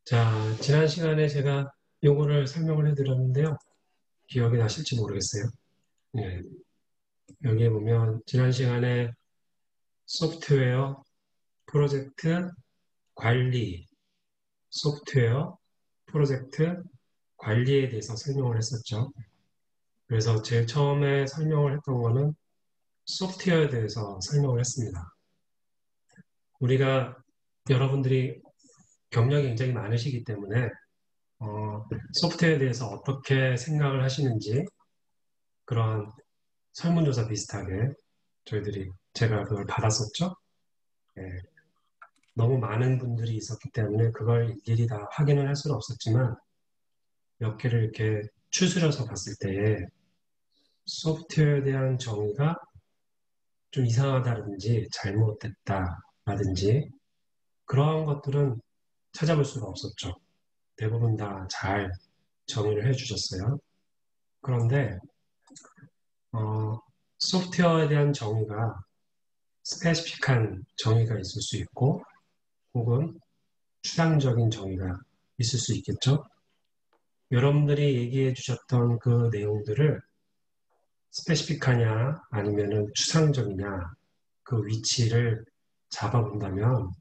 자, 지난 시간에 제가 요거를 설명을 해드렸는데요. 기억이 나실지 모르겠어요. 예, 여기에 보면 지난 시간에 소프트웨어 프로젝트 관리, 소프트웨어 프로젝트 관리에 대해서 설명을 했었죠. 그래서 제일 처음에 설명을 했던 거는 소프트웨어에 대해서 설명을 했습니다. 우리가 여러분들이 경력이 굉장히 많으시기 때문에 소프트웨어에 대해서 어떻게 생각을 하시는지 그런 설문조사 비슷하게 제가 그걸 받았었죠. 예, 너무 많은 분들이 있었기 때문에 그걸 일일이 다 확인을 할 수는 없었지만 몇 개를 이렇게 추스려서 봤을 때에 소프트웨어에 대한 정의가 좀 이상하다든지 잘못됐다라든지 그러한 것들은 찾아볼 수가 없었죠. 대부분 다 잘 정의를 해주셨어요. 그런데 어, 소프트웨어에 대한 정의가 스페시픽한 정의가 있을 수 있고 혹은 추상적인 정의가 있을 수 있겠죠. 여러분들이 얘기해 주셨던 그 내용들을 스페시픽하냐 아니면은 추상적이냐 그 위치를 잡아본다면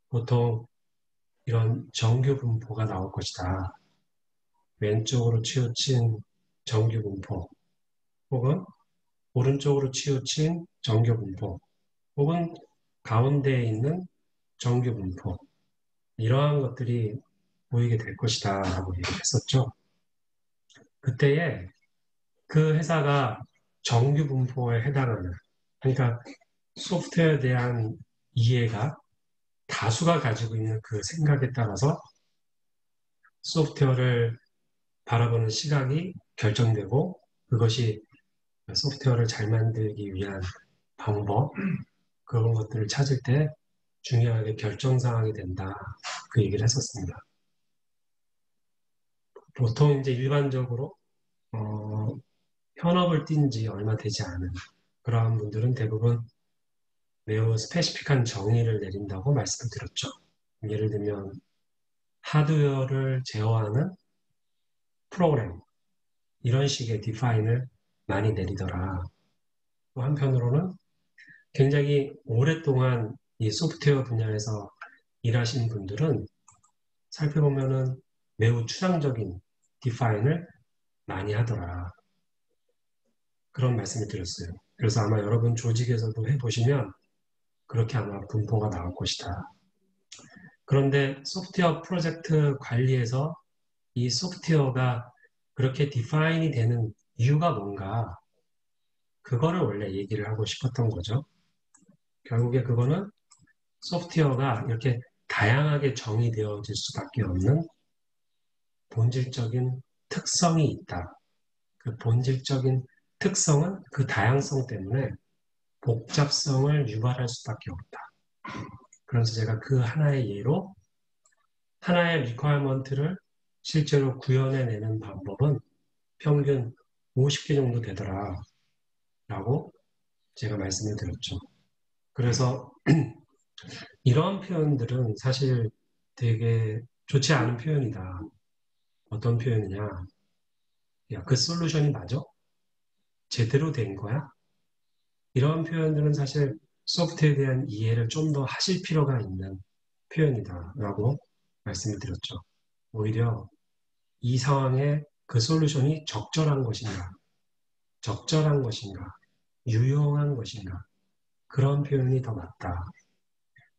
보통 이런 정규 분포가 나올 것이다. 왼쪽으로 치우친 정규 분포 혹은 오른쪽으로 치우친 정규 분포 혹은 가운데에 있는 정규 분포 이러한 것들이 보이게 될 것이다 라고 얘기를 했었죠. 그때에 그 회사가 정규 분포에 해당하는, 그러니까 소프트웨어에 대한 이해가 다수가 가지고 있는 그 생각에 따라서 소프트웨어를 바라보는 시각이 결정되고 그것이 소프트웨어를 잘 만들기 위한 방법, 그런 것들을 찾을 때 중요하게 결정사항이 된다. 그 얘기를 했었습니다. 보통 이제 일반적으로, 현업을 뛴 지 얼마 되지 않은 그러한 분들은 대부분 매우 스페시픽한 정의를 내린다고 말씀을 드렸죠. 예를 들면 하드웨어를 제어하는 프로그램 이런 식의 디파인을 많이 내리더라. 또 한편으로는 굉장히 오랫동안 이 소프트웨어 분야에서 일하신 분들은 살펴보면은 매우 추상적인 디파인을 많이 하더라. 그런 말씀을 드렸어요. 그래서 아마 여러분 조직에서도 해보시면 그렇게 아마 분포가 나올 것이다. 그런데 소프트웨어 프로젝트 관리에서 이 소프트웨어가 그렇게 디파인이 되는 이유가 뭔가, 그거를 원래 얘기를 하고 싶었던 거죠. 결국에 그거는 소프트웨어가 이렇게 다양하게 정의되어질 수밖에 없는 본질적인 특성이 있다. 그 본질적인 특성은 그 다양성 때문에 복잡성을 유발할 수밖에 없다. 그래서 제가 그 하나의 예로 하나의 리퀘어먼트를 실제로 구현해내는 방법은 평균 50개 정도 되더라 라고 제가 말씀을 드렸죠. 그래서 이런 표현들은 사실 되게 좋지 않은 표현이다. 어떤 표현이냐. 야, 그 솔루션이 맞아? 제대로 된 거야? 이런 표현들은 사실 소프트에 대한 이해를 좀 더 하실 필요가 있는 표현이다라고 말씀을 드렸죠. 오히려 이 상황에 그 솔루션이 적절한 것인가, 적절한 것인가, 유용한 것인가, 그런 표현이 더 맞다.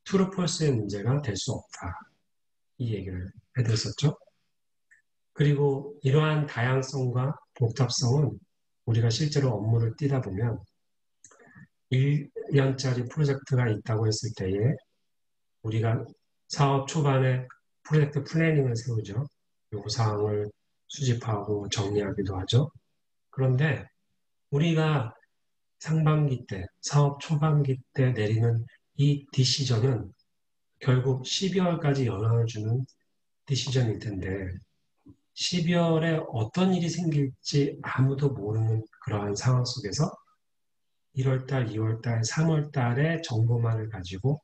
트루 폴스의 문제가 될 수 없다. 이 얘기를 해드렸었죠. 그리고 이러한 다양성과 복잡성은 우리가 실제로 업무를 뛰다 보면 1년짜리 프로젝트가 있다고 했을 때에 우리가 사업 초반에 프로젝트 플래닝을 세우죠. 요구사항을 수집하고 정리하기도 하죠. 그런데 우리가 상반기 때, 사업 초반기 때 내리는 이 디시전은 결국 12월까지 영향을 주는 디시전일 텐데 12월에 어떤 일이 생길지 아무도 모르는 그러한 상황 속에서 1월달, 2월달, 3월달의 정보만을 가지고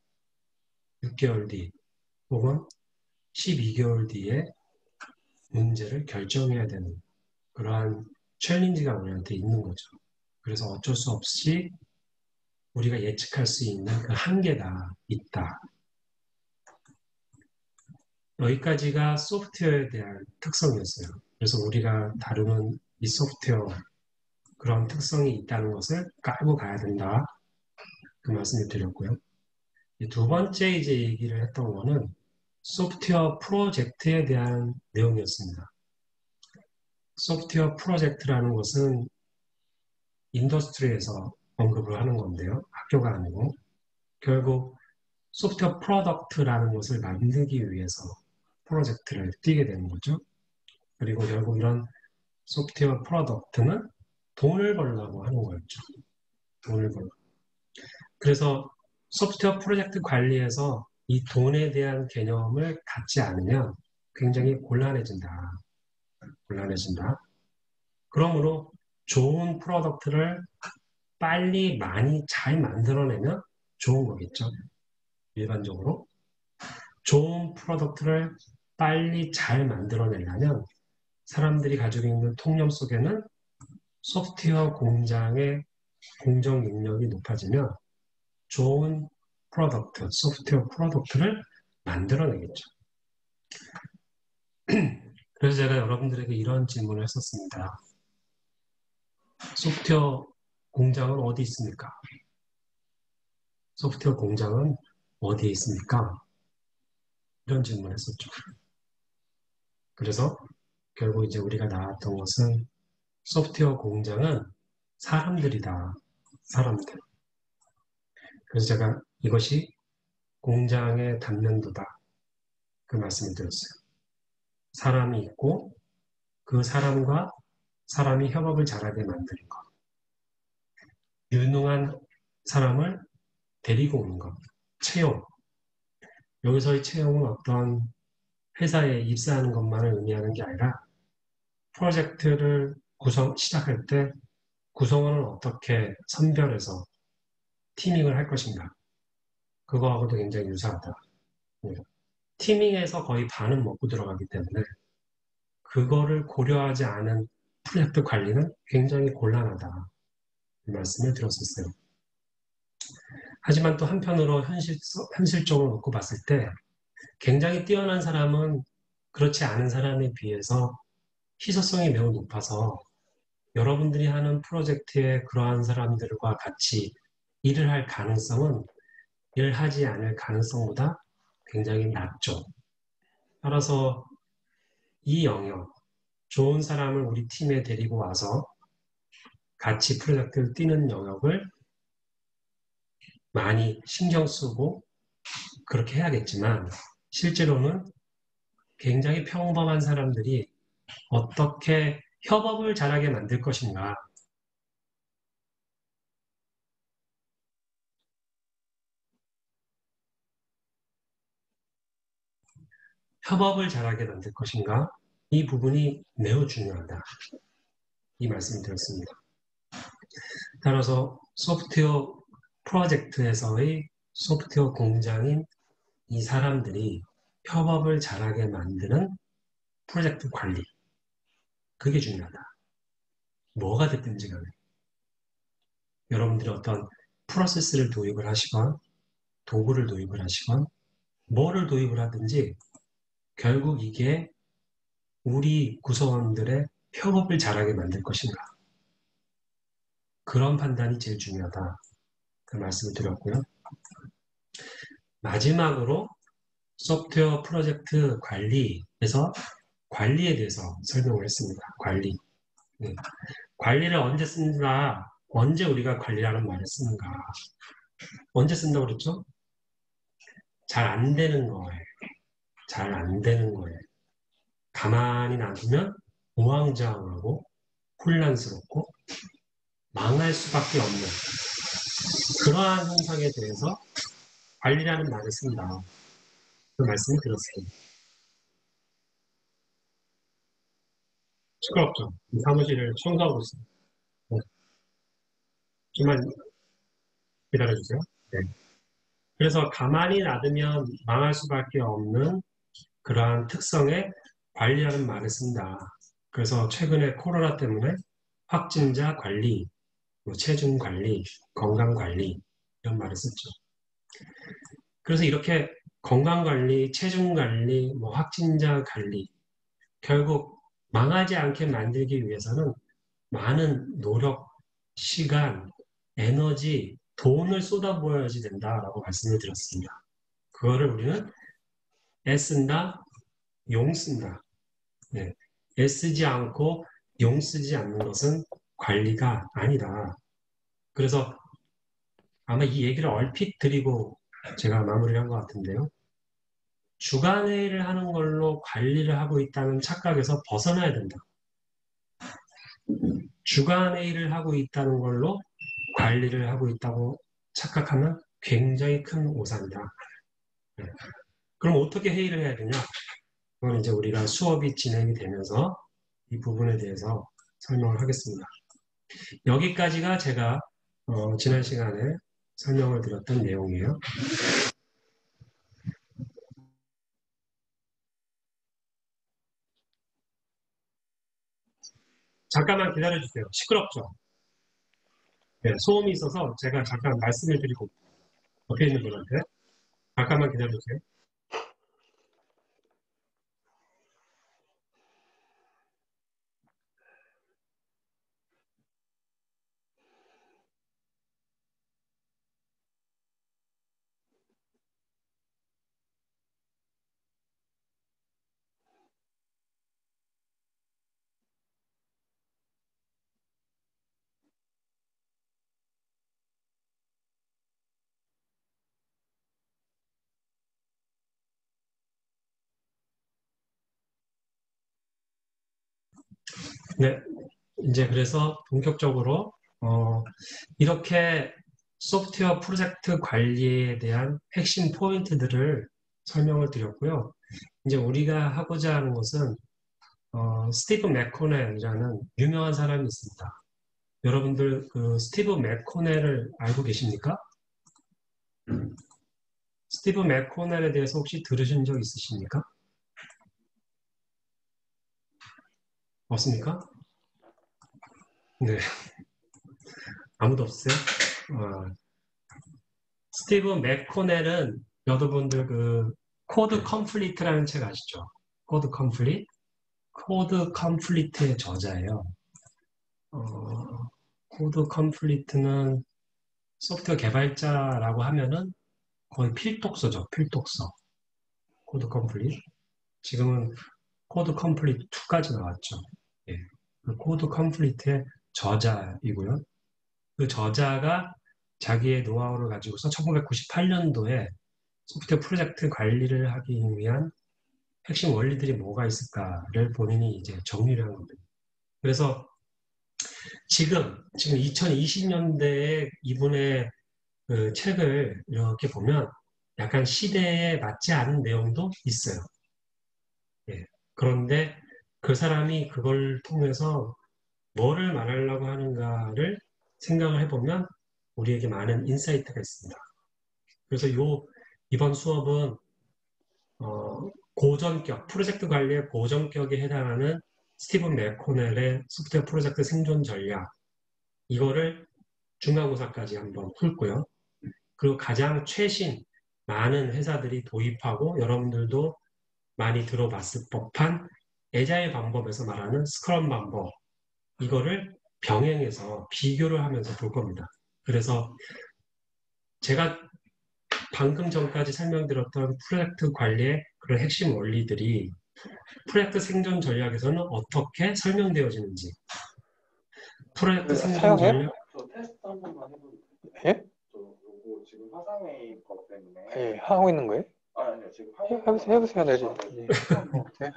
6개월 뒤 혹은 12개월 뒤에 문제를 결정해야 되는 그러한 챌린지가 우리한테 있는 거죠. 그래서 어쩔 수 없이 우리가 예측할 수 있는 그 한계가 있다. 여기까지가 소프트웨어에 대한 특성이었어요. 그래서 우리가 다루는 이 소프트웨어 그런 특성이 있다는 것을 깔고 가야 된다. 그 말씀을 드렸고요. 두 번째 이제 얘기를 했던 거는 소프트웨어 프로젝트에 대한 내용이었습니다. 소프트웨어 프로젝트라는 것은 인더스트리에서 언급을 하는 건데요. 학교가 아니고 결국 소프트웨어 프로덕트라는 것을 만들기 위해서 프로젝트를 뛰게 되는 거죠. 그리고 결국 이런 소프트웨어 프로덕트는 돈을 벌려고 하는 거였죠. 돈을 벌려. 그래서 소프트웨어 프로젝트 관리에서 이 돈에 대한 개념을 갖지 않으면 굉장히 곤란해진다. 곤란해진다. 그러므로 좋은 프로덕트를 빨리 많이 잘 만들어내면 좋은 거겠죠. 일반적으로. 좋은 프로덕트를 빨리 잘 만들어내려면 사람들이 가지고 있는 통념 속에는 소프트웨어 공장의 공정 능력이 높아지면 좋은 프로덕트, 소프트웨어 프로덕트를 만들어내겠죠. 그래서 제가 여러분들에게 이런 질문을 했었습니다. 소프트웨어 공장은 어디 있습니까? 소프트웨어 공장은 어디에 있습니까? 이런 질문을 했었죠. 그래서 결국 이제 우리가 나왔던 것은 소프트웨어 공장은 사람들이다. 사람들. 그래서 제가 이것이 공장의 단면도다. 그 말씀을 드렸어요. 사람이 있고 그 사람과 사람이 협업을 잘하게 만드는 것. 유능한 사람을 데리고 오는 것. 채용. 여기서의 채용은 어떤 회사에 입사하는 것만을 의미하는 게 아니라 프로젝트를 시작할 때 구성원을 어떻게 선별해서 티밍을 할 것인가. 그거하고도 굉장히 유사하다. 티밍에서 거의 반은 먹고 들어가기 때문에 그거를 고려하지 않은 프로젝트 관리는 굉장히 곤란하다. 이 말씀을 들었었어요. 하지만 또 한편으로 현실적으로 놓고 봤을 때 굉장히 뛰어난 사람은 그렇지 않은 사람에 비해서 희소성이 매우 높아서 여러분들이 하는 프로젝트에 그러한 사람들과 같이 일을 할 가능성은 일하지 않을 가능성보다 굉장히 낮죠. 따라서 이 영역, 좋은 사람을 우리 팀에 데리고 와서 같이 프로젝트를 뛰는 영역을 많이 신경 쓰고 그렇게 해야겠지만 실제로는 굉장히 평범한 사람들이 어떻게 협업을 잘하게 만들 것인가. 협업을 잘하게 만들 것인가. 이 부분이 매우 중요하다. 이 말씀을 드렸습니다. 따라서 소프트웨어 프로젝트에서의 소프트웨어 공장인 이 사람들이 협업을 잘하게 만드는 프로젝트 관리. 그게 중요하다. 뭐가 됐든지 간에. 여러분들이 어떤 프로세스를 도입을 하시건 도구를 도입을 하시건 뭐를 도입을 하든지 결국 이게 우리 구성원들의 협업을 잘하게 만들 것인가. 그런 판단이 제일 중요하다. 그 말씀을 드렸고요. 마지막으로 소프트웨어 프로젝트 관리에서 관리에 대해서 설명을 했습니다. 관리. 네. 관리를 언제 쓰는가, 언제 우리가 관리라는 말을 쓰는가. 언제 쓴다고 그랬죠? 잘 안 되는 거예요. 잘 안 되는 거예요. 가만히 놔두면 우왕좌왕하고 혼란스럽고 망할 수밖에 없는 그러한 현상에 대해서 관리라는 말을 쓴다. 그 말씀을 드렸습니다. 시끄럽죠? 사무실을 청소하고 있습니다. 네. 좀만 기다려주세요. 네. 그래서 가만히 놔두면 망할 수밖에 없는 그러한 특성에 관리하는 말을 쓴다. 그래서 최근에 코로나 때문에 확진자 관리, 뭐 체중 관리, 건강 관리 이런 말을 썼죠. 그래서 이렇게 건강 관리, 체중 관리, 뭐 확진자 관리 결국 망하지 않게 만들기 위해서는 많은 노력, 시간, 에너지, 돈을 쏟아부어야지 된다라고 말씀을 드렸습니다. 그거를 우리는 애쓴다, 용쓴다. 네. 애쓰지 않고 용쓰지 않는 것은 관리가 아니다. 그래서 아마 이 얘기를 얼핏 드리고 제가 마무리를 한 것 같은데요. 주간회의를 하는 걸로 관리를 하고 있다는 착각에서 벗어나야 된다. 주간회의를 하고 있다는 걸로 관리를 하고 있다고 착각하면 굉장히 큰 오산이다. 네. 그럼 어떻게 회의를 해야 되냐? 그건 이제 우리가 수업이 진행이 되면서 이 부분에 대해서 설명을 하겠습니다. 여기까지가 제가 지난 시간에 설명을 드렸던 내용이에요. 잠깐만 기다려주세요. 시끄럽죠? 네, 소음이 있어서 제가 잠깐 말씀을 드리고 옆에 있는 분한테 잠깐만 기다려주세요. 네, 이제 그래서 본격적으로 이렇게 소프트웨어 프로젝트 관리에 대한 핵심 포인트들을 설명을 드렸고요. 이제 우리가 하고자 하는 것은 스티브 맥코넬이라는 유명한 사람이 있습니다. 여러분들 그 스티브 맥코넬을 알고 계십니까? 스티브 맥코넬에 대해서 혹시 들으신 적 있으십니까? 없습니까? 네, 아무도 없어요? 어, 스티브 맥코넬은 여러분들 그 코드 컴플리트라는 책 아시죠? 코드 컴플리트? 코드 컴플리트의 저자예요. 코드 컴플리트는 소프트웨어 개발자라고 하면은 거의 필독서죠. 필독서. 코드 컴플리트. 지금은 코드 컴플리트 2까지 나왔죠. 예. 그 코드 컴플리트의 저자이고요. 그 저자가 자기의 노하우를 가지고서 1998년도에 소프트웨어 프로젝트 관리를 하기 위한 핵심 원리들이 뭐가 있을까를 본인이 이제 정리를 한 겁니다. 그래서 지금 2020년대에 이분의 그 책을 이렇게 보면 약간 시대에 맞지 않은 내용도 있어요. 예. 그런데 그 사람이 그걸 통해서 뭐를 말하려고 하는가를 생각을 해보면 우리에게 많은 인사이트가 있습니다. 그래서 이번 수업은 고전격, 프로젝트 관리의 고전격에 해당하는 스티븐 맥코넬의 소프트웨어 프로젝트 생존 전략, 이거를 중간고사까지 한번 풀고요. 그리고 가장 최신 많은 회사들이 도입하고 여러분들도 많이 들어봤을 법한 애자일 방법에서 말하는 스크럼 방법, 이거를 병행해서 비교를 하면서 볼 겁니다. 그래서 제가 방금 전까지 설명드렸던 프로젝트 관리의 그런 핵심 원리들이 프로젝트 생존 전략에서는 어떻게 설명되어지는지, 프로젝트 생존 사용해요? 전략. 저 테스트 한 번만 해도 돼요? 예? 저 요거 지금 화상회의 것 때문에. 예, 하고 있는 거예요? 아니요, 지금 하고 있는 해보세요, 해보세요, 네. 네.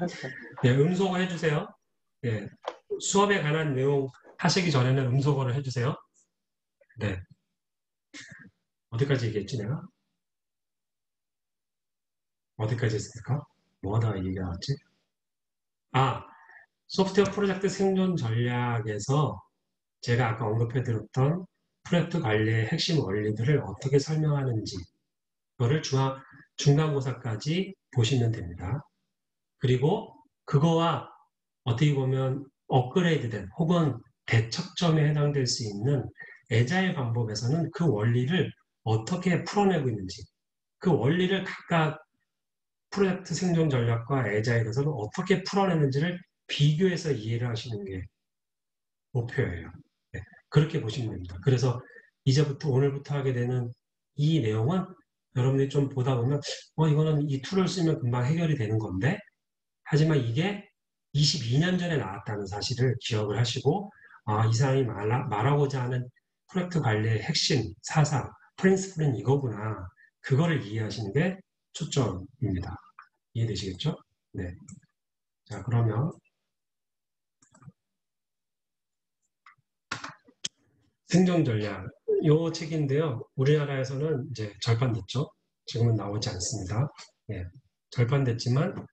네, 음소거 해주세요. 네, 수업에 관한 내용 하시기 전에는 음소거를 해주세요. 네. 어디까지 얘기했지 내가? 어디까지 했습니까? 뭐 하다가 얘기가 나왔지? 소프트웨어 프로젝트 생존 전략에서 제가 아까 언급해드렸던 프로젝트 관리의 핵심 원리들을 어떻게 설명하는지 그거를 중간고사까지 보시면 됩니다. 그리고 그거와 어떻게 보면 업그레이드된 혹은 대척점에 해당될 수 있는 애자일 방법에서는 그 원리를 어떻게 풀어내고 있는지, 그 원리를 각각 프로젝트 생존 전략과 애자일에서는 어떻게 풀어내는지를 비교해서 이해를 하시는 게 목표예요. 네, 그렇게 보시면 됩니다. 그래서 이제부터 오늘부터 하게 되는 이 내용은 여러분들이 좀 보다 보면 이거는 이 툴을 쓰면 금방 해결이 되는 건데, 하지만 이게 22년 전에 나왔다는 사실을 기억을 하시고 이 사람이 말하고자 하는 프로젝트 관리의 핵심, 사상, 프린스플은 이거구나. 그거를 이해하시는 게 초점입니다. 이해되시겠죠? 네. 자, 그러면 생존 전략. 요 책인데요. 우리나라에서는 이제 절판됐죠. 지금은 나오지 않습니다. 예. 절판됐지만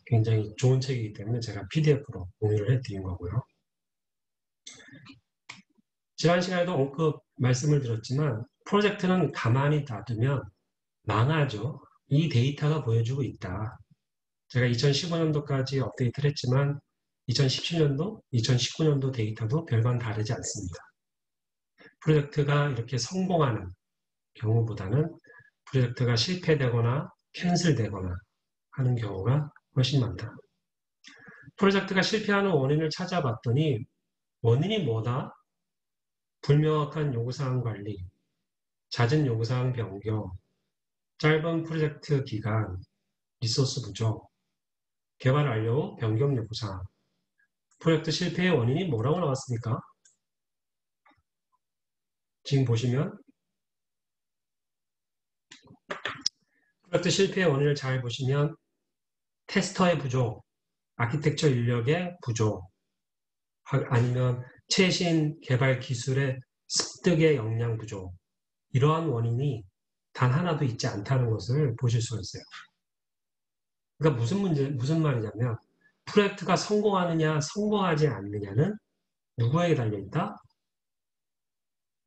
굉장히 좋은 책이기 때문에 제가 PDF로 공유를 해드린 거고요. 지난 시간에도 언급 말씀을 드렸지만 프로젝트는 가만히 놔두면 망하죠. 이 데이터가 보여주고 있다. 제가 2015년도까지 업데이트를 했지만 2017년도, 2019년도 데이터도 별반 다르지 않습니다. 프로젝트가 이렇게 성공하는 경우보다는 프로젝트가 실패되거나 캔슬되거나 하는 경우가 훨씬 많다. 프로젝트가 실패하는 원인을 찾아봤더니 원인이 뭐다? 불명확한 요구사항 관리, 잦은 요구사항 변경, 짧은 프로젝트 기간, 리소스 부족, 개발 완료 후 변경 요구사항. 프로젝트 실패의 원인이 뭐라고 나왔습니까? 지금 보시면 프로젝트 실패의 원인을 잘 보시면 테스터의 부족, 아키텍처 인력의 부족, 아니면 최신 개발 기술의 습득의 역량 부족, 이러한 원인이 단 하나도 있지 않다는 것을 보실 수가 있어요. 그러니까 무슨 말이냐면 프로젝트가 성공하느냐 성공하지 않느냐는 누구에게 달려있다?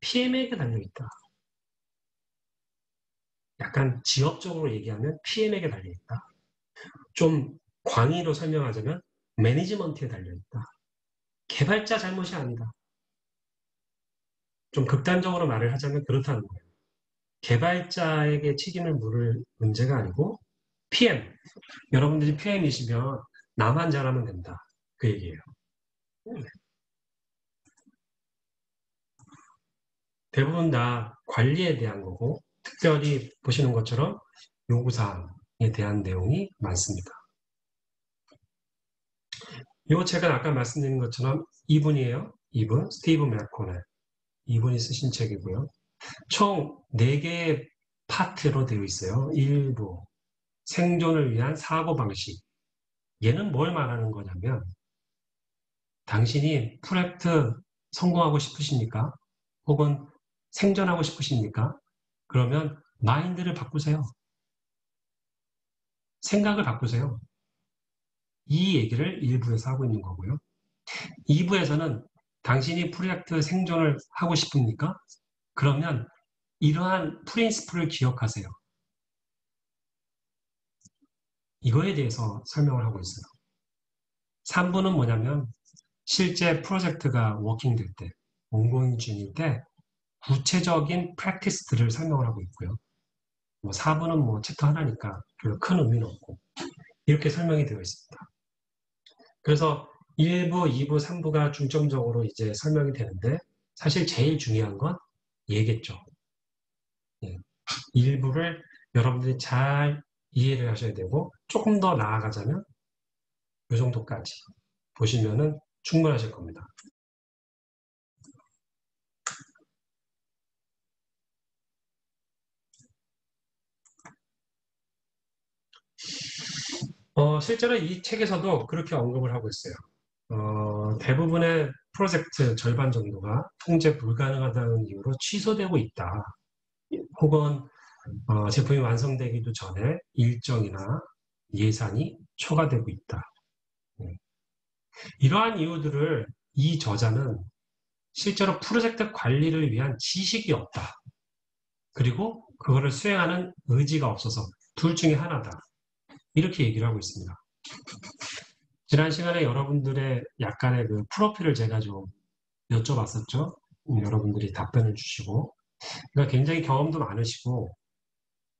PM에게 달려있다. 약간 지역적으로 얘기하면 PM에게 달려있다. 좀 광의로 설명하자면 매니지먼트에 달려있다. 개발자 잘못이 아니다. 좀 극단적으로 말을 하자면 그렇다는 거예요. 개발자에게 책임을 물을 문제가 아니고 PM, 여러분들이 PM이시면 나만 잘하면 된다. 그 얘기예요. 대부분 다 관리에 대한 거고 특별히 보시는 것처럼 요구사항에 대한 내용이 많습니다. 이 책은 아까 말씀드린 것처럼 이분이에요. 이분, 스티브 맥코넬. 이분이 쓰신 책이고요. 총 4개의 파트로 되어 있어요. 1부, 생존을 위한 사고방식. 얘는 뭘 말하는 거냐면 당신이 프로젝트 성공하고 싶으십니까? 혹은 생존하고 싶으십니까? 그러면 마인드를 바꾸세요. 생각을 바꾸세요. 이 얘기를 1부에서 하고 있는 거고요. 2부에서는 당신이 프로젝트 생존을 하고 싶습니까? 그러면 이러한 프린시플을 기억하세요. 이거에 대해서 설명을 하고 있어요. 3부는 뭐냐면 실제 프로젝트가 워킹될 때, 온고잉 중일 때 구체적인 프랙티스들을 설명을 하고 있고요. 4부는 챕터 하나니까 별로 큰 의미는 없고 이렇게 설명이 되어 있습니다. 그래서 1부, 2부, 3부가 중점적으로 이제 설명이 되는데 사실 제일 중요한 건 얘겠죠. 1부를 여러분들이 잘 이해를 하셔야 되고 조금 더 나아가자면 이 정도까지 보시면은 충분하실 겁니다. 실제로 이 책에서도 그렇게 언급을 하고 있어요. 대부분의 프로젝트 절반 정도가 통제 불가능하다는 이유로 취소되고 있다. 혹은 제품이 완성되기도 전에 일정이나 예산이 초과되고 있다. 이러한 이유들을 이 저자는 실제로 프로젝트 관리를 위한 지식이 없다. 그리고 그거를 수행하는 의지가 없어서 둘 중에 하나다. 이렇게 얘기를 하고 있습니다. 지난 시간에 여러분들의 약간의 그 프로필을 제가 좀 여쭤봤었죠. 여러분들이 답변을 주시고, 그러니까 굉장히 경험도 많으시고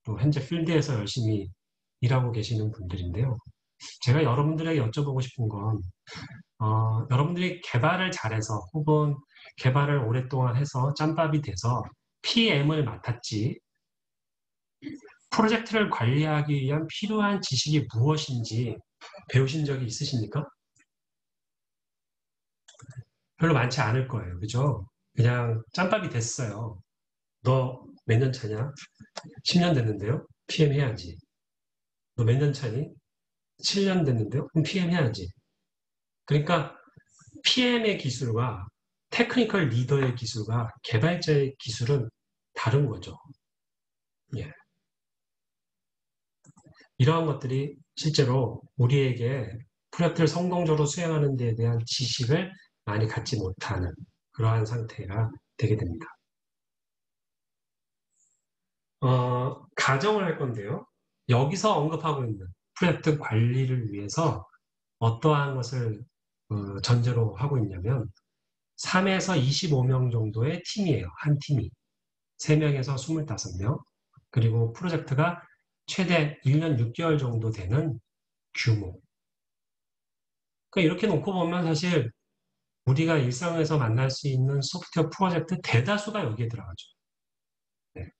또 현재 필드에서 열심히 일하고 계시는 분들인데요. 제가 여러분들에게 여쭤보고 싶은 건 여러분들이 개발을 잘해서 혹은 개발을 오랫동안 해서 짬밥이 돼서 PM을 맡았지 프로젝트를 관리하기 위한 필요한 지식이 무엇인지 배우신 적이 있으십니까? 별로 많지 않을 거예요. 그죠? 그냥 짬밥이 됐어요. 너 몇 년 차냐? 10년 됐는데요? PM 해야지. 너 몇 년 차니? 7년 됐는데요? 그럼 PM 해야지. 그러니까 PM의 기술과 테크니컬 리더의 기술과 개발자의 기술은 다른 거죠. 예. 이러한 것들이 실제로 우리에게 프로젝트를 성공적으로 수행하는 데에 대한 지식을 많이 갖지 못하는 그러한 상태가 되게 됩니다. 가정을 할 건데요. 여기서 언급하고 있는 프로젝트 관리를 위해서 어떠한 것을 전제로 하고 있냐면 3에서 25명 정도의 팀이에요. 한 팀이. 3명에서 25명. 그리고 프로젝트가 최대 1년 6개월 정도 되는 규모. 그러니까 이렇게 놓고 보면 사실 우리가 일상에서 만날 수 있는 소프트웨어 프로젝트 대다수가 여기에 들어가죠. 네.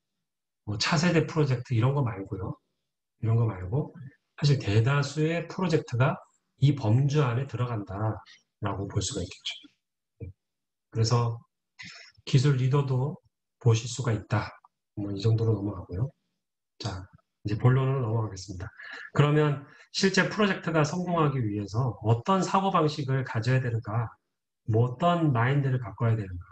뭐 차세대 프로젝트 이런 거 말고요. 이런 거 말고 사실 대다수의 프로젝트가 이 범주 안에 들어간다라고 볼 수가 있겠죠. 네. 그래서 기술 리더도 보실 수가 있다. 뭐 이 정도로 넘어가고요. 자, 이제 본론으로 넘어가겠습니다. 그러면 실제 프로젝트가 성공하기 위해서 어떤 사고방식을 가져야 되는가, 뭐 어떤 마인드를 바꿔야 되는가.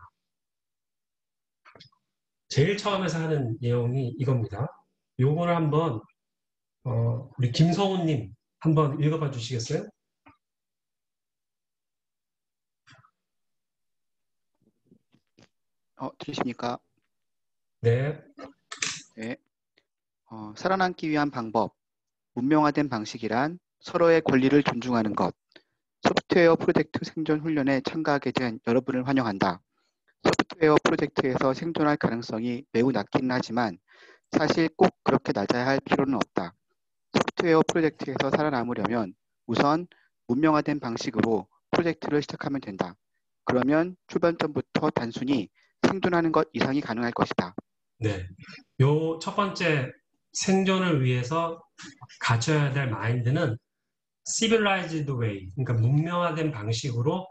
제일 처음에서 하는 내용이 이겁니다. 요거를 한번 우리 김성훈님 한번 읽어봐 주시겠어요? 들으십니까? 네. 네. 살아남기 위한 방법, 문명화된 방식이란 서로의 권리를 존중하는 것. 소프트웨어 프로젝트 생존 훈련에 참가하게 된 여러분을 환영한다. 소프트웨어 프로젝트에서 생존할 가능성이 매우 낮기는 하지만 사실 꼭 그렇게 낮아야 할 필요는 없다. 소프트웨어 프로젝트에서 살아남으려면 우선 문명화된 방식으로 프로젝트를 시작하면 된다. 그러면 출발점부터 단순히 생존하는 것 이상이 가능할 것이다. 네. 요 첫 번째 생존을 위해서 가져야 될 마인드는 civilized way, 그러니까 문명화된 방식으로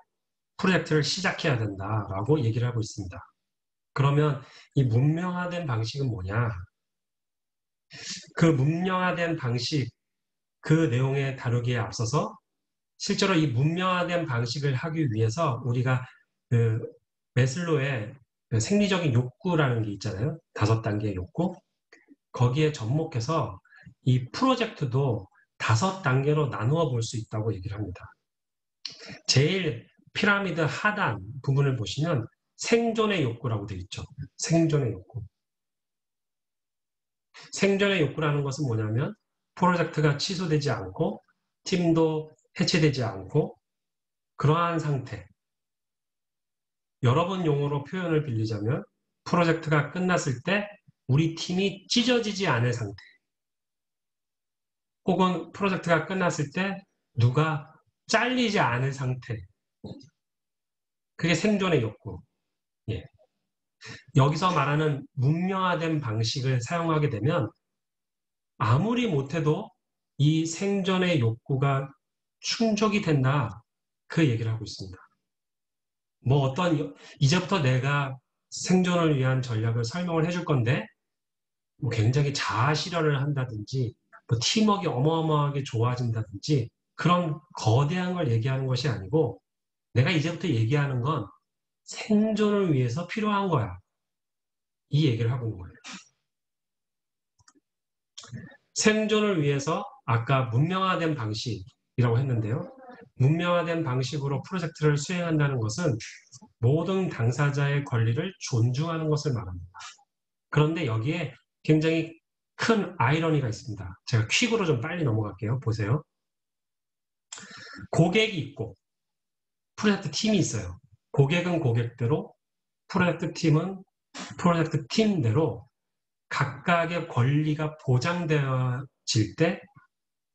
프로젝트를 시작해야 된다라고 얘기를 하고 있습니다. 그러면 이 문명화된 방식은 뭐냐? 그 문명화된 방식, 그 내용에 다루기에 앞서서 실제로 이 문명화된 방식을 하기 위해서 우리가 그 매슬로의 그 생리적인 욕구라는 게 있잖아요. 5단계의 욕구. 거기에 접목해서 이 프로젝트도 5단계로 나누어 볼 수 있다고 얘기를 합니다. 제일 피라미드 하단 부분을 보시면 생존의 욕구라고 되어 있죠. 생존의 욕구. 생존의 욕구라는 것은 뭐냐면 프로젝트가 취소되지 않고 팀도 해체되지 않고 그러한 상태. 여러분 용어로 표현을 빌리자면 프로젝트가 끝났을 때 우리 팀이 찢어지지 않을 상태. 혹은 프로젝트가 끝났을 때 누가 잘리지 않을 상태. 그게 생존의 욕구. 예. 여기서 말하는 문명화된 방식을 사용하게 되면 아무리 못해도 이 생존의 욕구가 충족이 된다. 그 얘기를 하고 있습니다. 뭐 이제부터 내가 생존을 위한 전략을 설명을 해줄 건데, 뭐 굉장히 자아 실현을 한다든지, 뭐 팀워크가 어마어마하게 좋아진다든지, 그런 거대한 걸 얘기하는 것이 아니고, 내가 이제부터 얘기하는 건 생존을 위해서 필요한 거야. 이 얘기를 하고 있는 거예요. 생존을 위해서 아까 문명화된 방식이라고 했는데요. 문명화된 방식으로 프로젝트를 수행한다는 것은 모든 당사자의 권리를 존중하는 것을 말합니다. 그런데 여기에 굉장히 큰 아이러니가 있습니다. 제가 퀵으로 좀 빨리 넘어갈게요. 보세요. 고객이 있고 프로젝트 팀이 있어요. 고객은 고객대로, 프로젝트 팀은 프로젝트 팀대로 각각의 권리가 보장되어질 때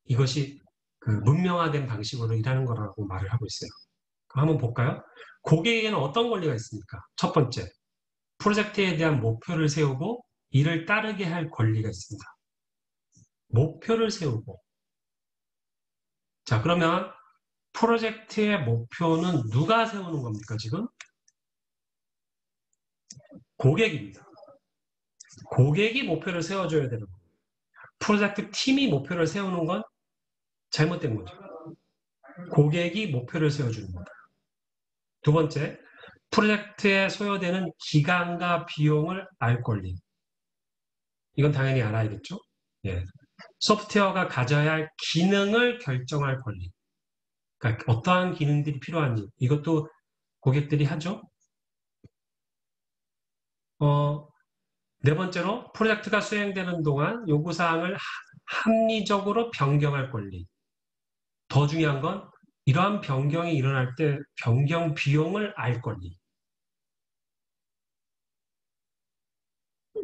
이것이 그 문명화된 방식으로 일하는 거라고 말을 하고 있어요. 한번 볼까요? 고객에게는 어떤 권리가 있습니까? 첫 번째, 프로젝트에 대한 목표를 세우고 이를 따르게 할 권리가 있습니다. 목표를 세우고. 자, 그러면 프로젝트의 목표는 누가 세우는 겁니까, 지금? 고객입니다. 고객이 목표를 세워줘야 되는 거예요. 프로젝트 팀이 목표를 세우는 건 잘못된 거죠. 고객이 목표를 세워주는 겁니다. 두 번째, 프로젝트에 소요되는 기간과 비용을 알 권리. 이건 당연히 알아야겠죠? 예. 소프트웨어가 가져야 할 기능을 결정할 권리. 그러니까 어떠한 기능들이 필요한지 이것도 고객들이 하죠. 네 번째로 프로젝트가 수행되는 동안 요구사항을 합리적으로 변경할 권리. 더 중요한 건 이러한 변경이 일어날 때 변경 비용을 알 권리.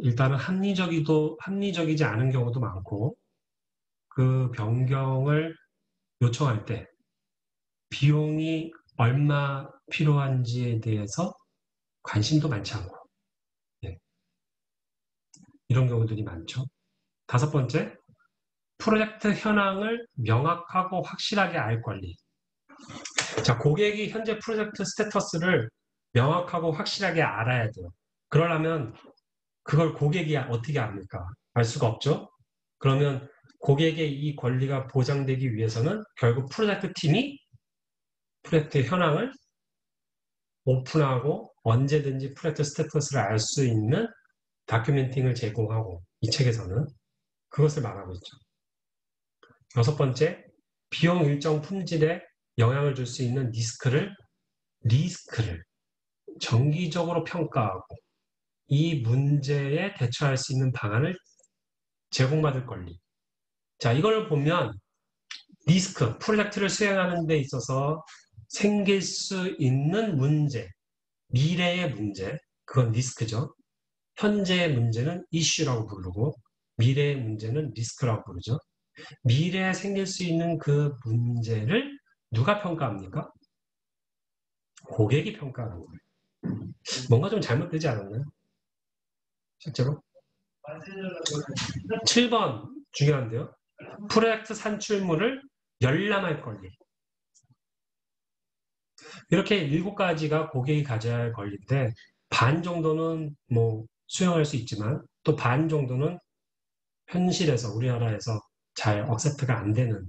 일단은 합리적이지 않은 경우도 많고 그 변경을 요청할 때 비용이 얼마 필요한지에 대해서 관심도 많지 않고 예. 이런 경우들이 많죠. 다섯 번째, 프로젝트 현황을 명확하고 확실하게 알 권리. 자, 고객이 현재 프로젝트 스테터스를 명확하고 확실하게 알아야 돼요. 그러려면 그걸 고객이 어떻게 압니까? 알 수가 없죠. 그러면 고객의 이 권리가 보장되기 위해서는 결국 프로젝트 팀이 프로젝트 현황을 오픈하고 언제든지 프로젝트 스테터스를 알 수 있는 다큐멘팅을 제공하고 이 책에서는 그것을 말하고 있죠. 여섯 번째, 비용 일정 품질에 영향을 줄 수 있는 리스크를 정기적으로 평가하고 이 문제에 대처할 수 있는 방안을 제공받을 권리. 자, 이걸 보면 리스크, 프로젝트를 수행하는 데 있어서 생길 수 있는 문제, 미래의 문제, 그건 리스크죠. 현재의 문제는 이슈라고 부르고 미래의 문제는 리스크라고 부르죠. 미래에 생길 수 있는 그 문제를 누가 평가합니까? 고객이 평가하는 거예요. 뭔가 좀 잘못되지 않았나요? 실제로? 7번 중요한데요. 프로젝트 산출물을 열람할 권리. 이렇게 7가지가 고객이 가져야 할 권리인데 반 정도는 뭐 수용할 수 있지만 또 반 정도는 현실에서 우리나라에서 잘 억셉트가 안 되는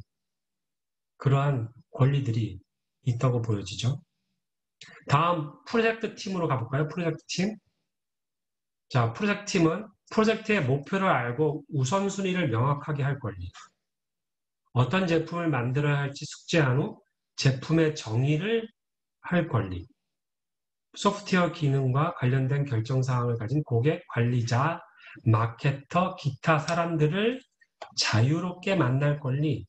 그러한 권리들이 있다고 보여지죠. 다음 프로젝트 팀으로 가볼까요? 프로젝트 팀. 자, 프로젝트 팀은 프로젝트의 목표를 알고 우선순위를 명확하게 할 권리. 어떤 제품을 만들어야 할지 숙지한 후 제품의 정의를 할 권리. 소프트웨어 기능과 관련된 결정사항을 가진 고객, 관리자, 마케터, 기타 사람들을 자유롭게 만날 권리.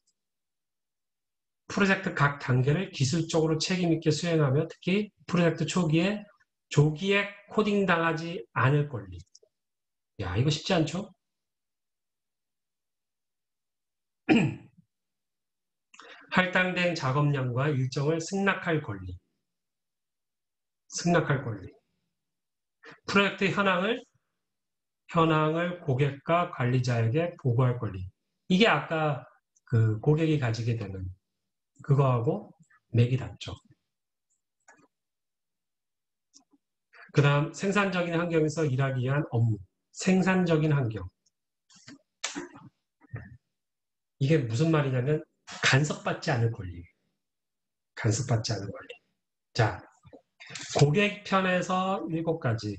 프로젝트 각 단계를 기술적으로 책임있게 수행하며 특히 프로젝트 초기에 조기에 코딩당하지 않을 권리. 야, 이거 쉽지 않죠? 할당된 작업량과 일정을 승낙할 권리. 프로젝트 현황을 고객과 관리자에게 보고할 권리. 이게 아까 그 고객이 가지게 되는 그거하고 맥이 닿죠. 그 다음 생산적인 환경에서 일하기 위한 업무. 생산적인 환경. 이게 무슨 말이냐면 간섭받지 않을 권리. 자, 고객 편에서 7가지,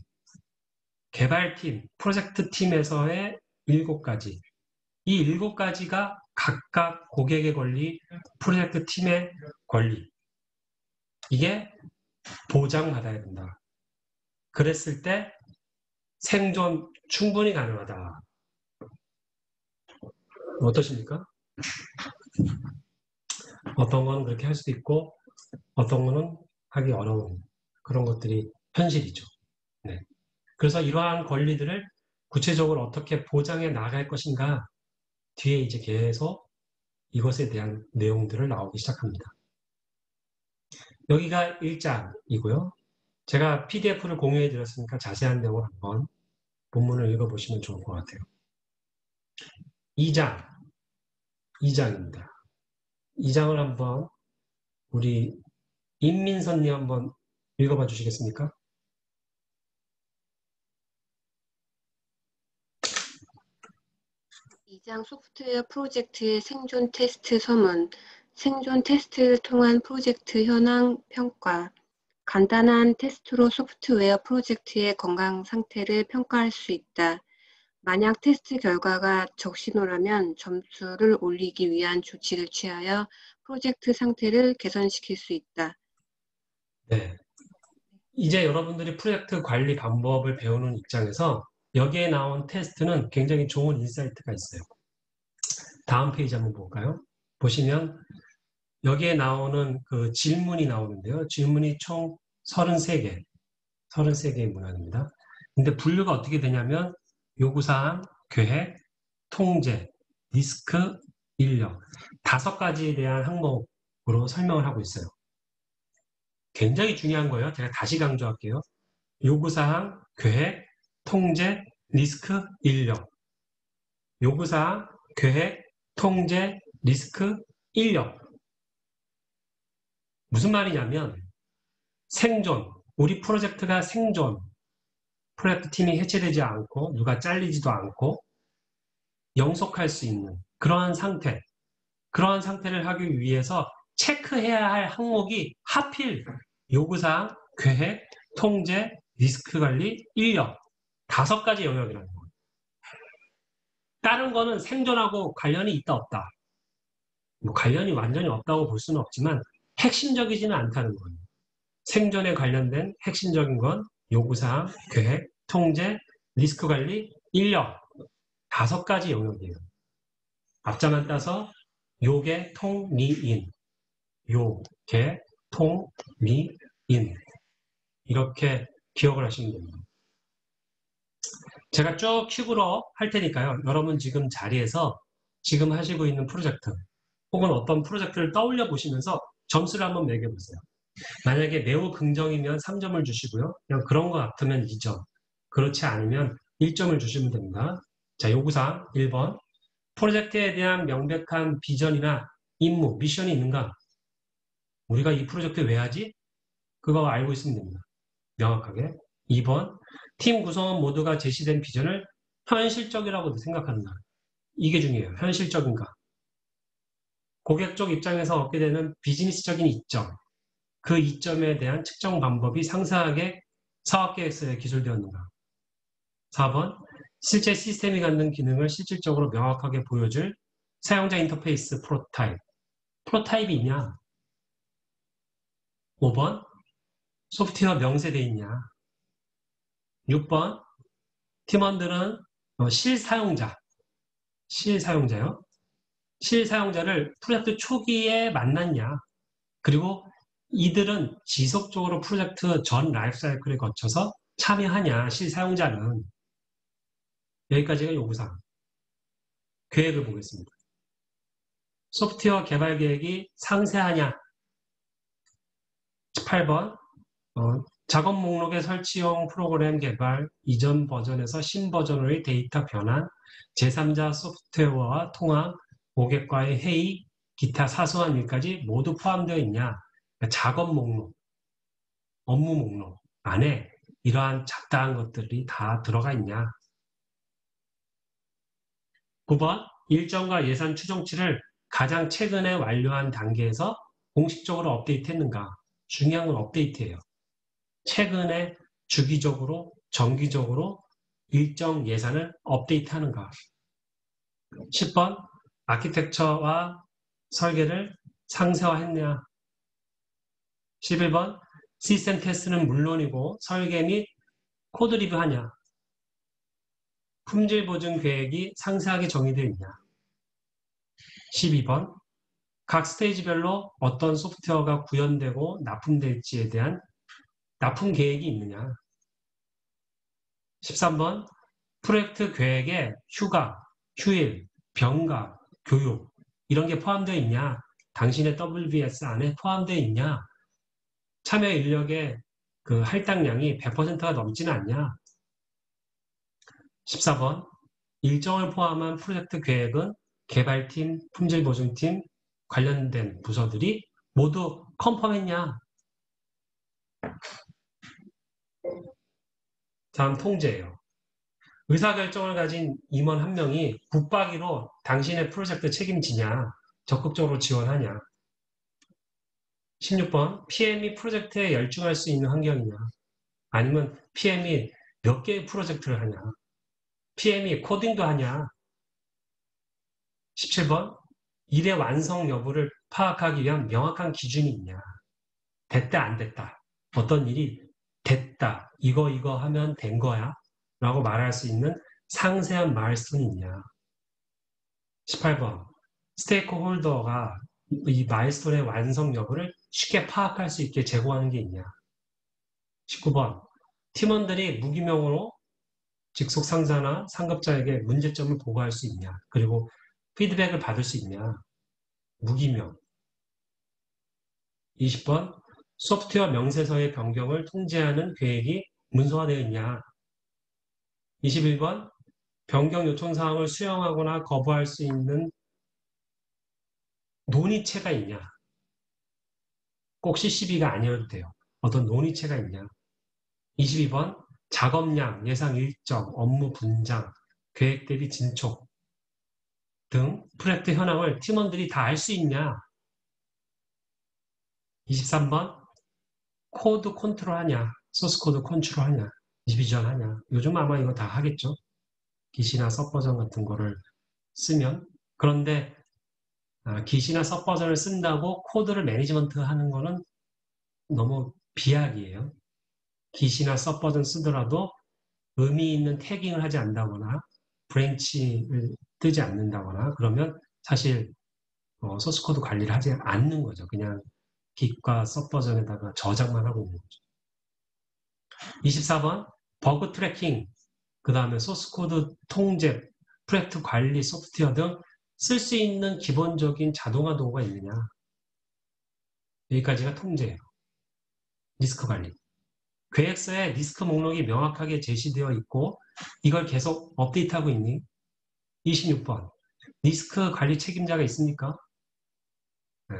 개발팀, 프로젝트 팀에서의 7가지. 이 7가지가 각각 고객의 권리, 프로젝트 팀의 권리. 이게 보장받아야 된다. 그랬을 때 생존 충분히 가능하다. 어떠십니까? 어떤 거는 그렇게 할 수도 있고 어떤 거는 하기 어려운 그런 것들이 현실이죠. 네. 그래서 이러한 권리들을 구체적으로 어떻게 보장해 나갈 것인가 뒤에 이제 계속 이것에 대한 내용들을 나오기 시작합니다. 여기가 1장이고요. 제가 PDF를 공유해 드렸으니까 자세한 내용을 한번 본문을 읽어보시면 좋을 것 같아요. 2장입니다. 2장을 한번 우리 임민선님 한번 읽어봐 주시겠습니까? 이 장 소프트웨어 프로젝트의 생존 테스트 서문, 생존 테스트를 통한 프로젝트 현황 평가, 간단한 테스트로 소프트웨어 프로젝트의 건강 상태를 평가할 수 있다. 만약 테스트 결과가 적신호라면 점수를 올리기 위한 조치를 취하여 프로젝트 상태를 개선시킬 수 있다. 네. 이제 여러분들이 프로젝트 관리 방법을 배우는 입장에서 여기에 나온 테스트는 굉장히 좋은 인사이트가 있어요. 다음 페이지 한번 볼까요? 보시면 여기에 나오는 그 질문이 나오는데요. 질문이 총 33개의 문항입니다. 근데 분류가 어떻게 되냐면 요구사항, 계획, 통제, 리스크, 인력 5가지에 대한 항목으로 설명을 하고 있어요. 굉장히 중요한 거예요. 제가 다시 강조할게요. 요구사항, 계획, 통제, 리스크, 인력. 요구사항, 계획, 통제, 리스크, 인력. 무슨 말이냐면 생존, 우리 프로젝트가 생존, 프로젝트 팀이 해체되지 않고 누가 잘리지도 않고 영속할 수 있는 그러한 상태, 그러한 상태를 하기 위해서 체크해야 할 항목이 하필 요구사항, 계획, 통제, 리스크 관리, 인력 5가지 영역이라는 거예요. 다른 거는 생존하고 관련이 있다 없다. 뭐 관련이 완전히 없다고 볼 수는 없지만 핵심적이지는 않다는 거예요. 생존에 관련된 핵심적인 건 요구사항, 계획, 통제, 리스크 관리, 인력 5가지 영역이에요. 앞자만 따서 요계, 통, 리, 인. 요계, 통, 리, 인. 이렇게 기억을 하시면 됩니다. 제가 쭉 큐브로 할 테니까요. 여러분 지금 자리에서 지금 하시고 있는 프로젝트 혹은 어떤 프로젝트를 떠올려 보시면서 점수를 한번 매겨보세요. 만약에 매우 긍정이면 3점을 주시고요. 그냥 그런 것 같으면 2점. 그렇지 않으면 1점을 주시면 됩니다. 자, 요구사항 1번. 프로젝트에 대한 명백한 비전이나 임무, 미션이 있는가? 우리가 이 프로젝트 왜 하지? 그거 알고 있으면 됩니다. 명확하게. 2번. 팀 구성원 모두가 제시된 비전을 현실적이라고 생각한다. 이게 중요해요. 현실적인가? 고객 쪽 입장에서 얻게 되는 비즈니스적인 이점. 그 이점에 대한 측정 방법이 상세하게 사업계획서에 기술되었는가. 4번. 실제 시스템이 갖는 기능을 실질적으로 명확하게 보여줄 사용자 인터페이스 프로타입. 프로타입이 있냐? 5번. 소프트웨어 명세돼 있냐? 6번. 팀원들은 실사용자요. 실사용자를 프로젝트 초기에 만났냐? 그리고 이들은 지속적으로 프로젝트 전 라이프사이클을 거쳐서 참여하냐? 실사용자는. 여기까지가 요구사항. 계획을 보겠습니다. 소프트웨어 개발 계획이 상세하냐? 8번. 작업 목록의 설치용 프로그램 개발, 이전 버전에서 신버전의 데이터 변환, 제3자 소프트웨어와 통합, 고객과의 회의, 기타 사소한 일까지 모두 포함되어 있냐? 그러니까 작업 목록, 업무 목록 안에 이러한 잡다한 것들이 다 들어가 있냐? 9번. 일정과 예산 추정치를 가장 최근에 완료한 단계에서 공식적으로 업데이트했는가? 중요한 건 업데이트예요. 최근에 주기적으로, 정기적으로 일정 예산을 업데이트하는가? 10번. 아키텍처와 설계를 상세화했냐? 11번. 시스템 테스트는 물론이고 설계 및 코드 리뷰하냐? 품질 보증 계획이 상세하게 정의되어 있냐? 12번. 각 스테이지별로 어떤 소프트웨어가 구현되고 납품될지에 대한 납품 계획이 있느냐. 13번. 프로젝트 계획에 휴가, 휴일, 병가, 교육 이런 게 포함되어 있냐? 당신의 WBS 안에 포함되어 있냐? 참여 인력의 그 할당량이 100%가 넘지는 않냐? 14번. 일정을 포함한 프로젝트 계획은 개발팀, 품질보증팀, 관련된 부서들이 모두 컨펌했냐? 다음 통제예요. 의사결정을 가진 임원 한 명이 붙박이로 당신의 프로젝트 책임지냐, 적극적으로 지원하냐. 16번, PM이 프로젝트에 열중할 수 있는 환경이냐, 아니면 PM이 몇 개의 프로젝트를 하냐, PM이 코딩도 하냐. 17번, 일의 완성 여부를 파악하기 위한 명확한 기준이 있냐. 됐다, 안 됐다. 어떤 일이 됐다, 이거 하면 된 거야 라고 말할 수 있는 상세한 마일스톤이 있냐. 18번. 스테이크 홀더가 이 마일스톤의 완성 여부를 쉽게 파악할 수 있게 제공하는 게 있냐. 19번. 팀원들이 무기명으로 직속 상사나 상급자에게 문제점을 보고할 수 있냐. 그리고 피드백을 받을 수 있냐. 무기명. 20번. 소프트웨어 명세서의 변경을 통제하는 계획이 문서화되어 있냐. 21번. 변경 요청 사항을 수용하거나 거부할 수 있는 논의체가 있냐. 꼭 CCB가 아니어도 돼요. 어떤 논의체가 있냐. 22번. 작업량, 예상 일정, 업무 분장, 계획 대비 진척 등 프로젝트 현황을 팀원들이 다 알 수 있냐. 23번. 코드 컨트롤하냐. 소스 코드 컨트롤하냐. 리비전하냐. 요즘 아마 이거 다 하겠죠. 기시나 서버전 같은 거를 쓰면. 그런데 기시나 서버전을 쓴다고 코드를 매니지먼트 하는 거는 너무 비약이에요. 기시나 서버전 쓰더라도 의미 있는 태깅을 하지 않는다거나 브랜치를 뜨지 않는다거나 그러면 사실 소스 코드 관리를 하지 않는 거죠. 그냥 깃과 서버전에다가 저장만 하고 있는 거죠. 24번. 버그 트래킹, 그 다음에 소스 코드 통제, 프로젝트 관리 소프트웨어 등 쓸 수 있는 기본적인 자동화 도구가 있느냐. 여기까지가 통제예요. 리스크 관리. 계획서에 리스크 목록이 명확하게 제시되어 있고 이걸 계속 업데이트하고 있니? 26번. 리스크 관리 책임자가 있습니까? 네.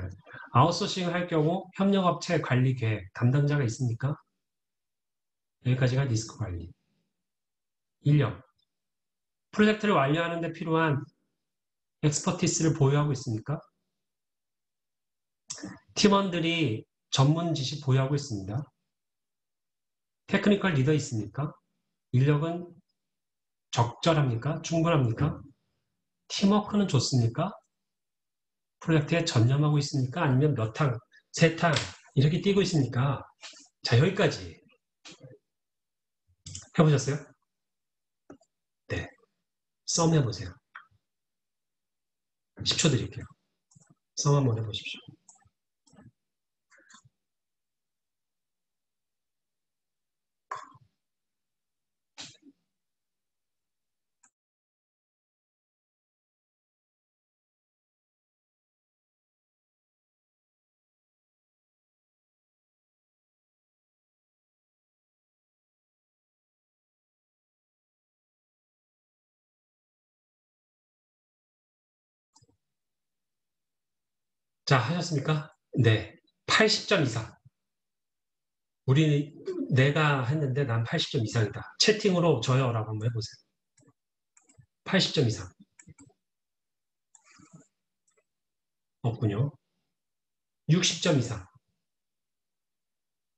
아웃소싱을 할 경우 협력업체 관리 계획 담당자가 있습니까? 여기까지가 리스크 관리. 인력. 프로젝트를 완료하는 데 필요한 엑스퍼티스를 보유하고 있습니까? 팀원들이 전문 지식 보유하고 있습니다. 테크니컬 리더 있습니까? 인력은 적절합니까? 충분합니까? 팀워크는 좋습니까? 프로젝트에 전념하고 있습니까? 아니면 몇 탕, 세 탕 이렇게 뛰고 있습니까? 자, 여기까지 해보셨어요? 네. 썸 해보세요. 10초 드릴게요. 썸 한번 해보십시오. 자, 하셨습니까? 네. 80점 이상. 내가 했는데 난 80점 이상이다. 채팅으로 저요라고 한번 해보세요. 80점 이상. 없군요. 60점 이상.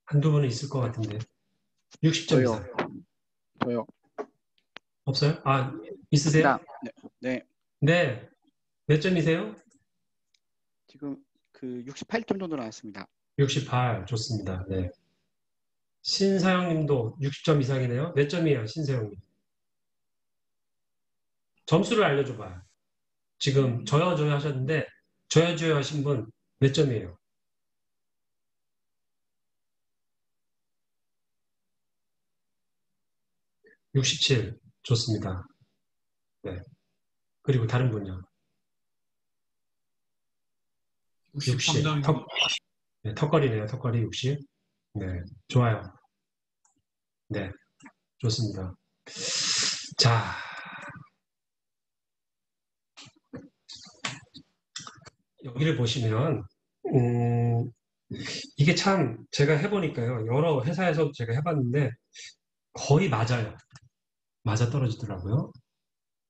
한두 분은 있을 것 같은데. 60점 이상. 저요. 없어요? 있으세요? 네. 네. 몇 점이세요? 지금 그 68점 정도 나왔습니다. 68. 좋습니다. 네. 신사영 님도 60점 이상이네요. 몇 점이에요, 신사영 님? 점수를 알려줘봐요. 지금 저요 하셨는데 저요 하신 분 몇 점이에요? 67. 좋습니다. 네. 그리고 다른 분요. 60. 63점입니다. 네, 턱걸이네요. 턱걸이 60. 네. 좋아요. 네. 좋습니다. 자. 여기를 보시면, 이게 참 제가 해보니까요. 여러 회사에서 제가 해봤는데 거의 맞아요. 맞아 떨어지더라고요.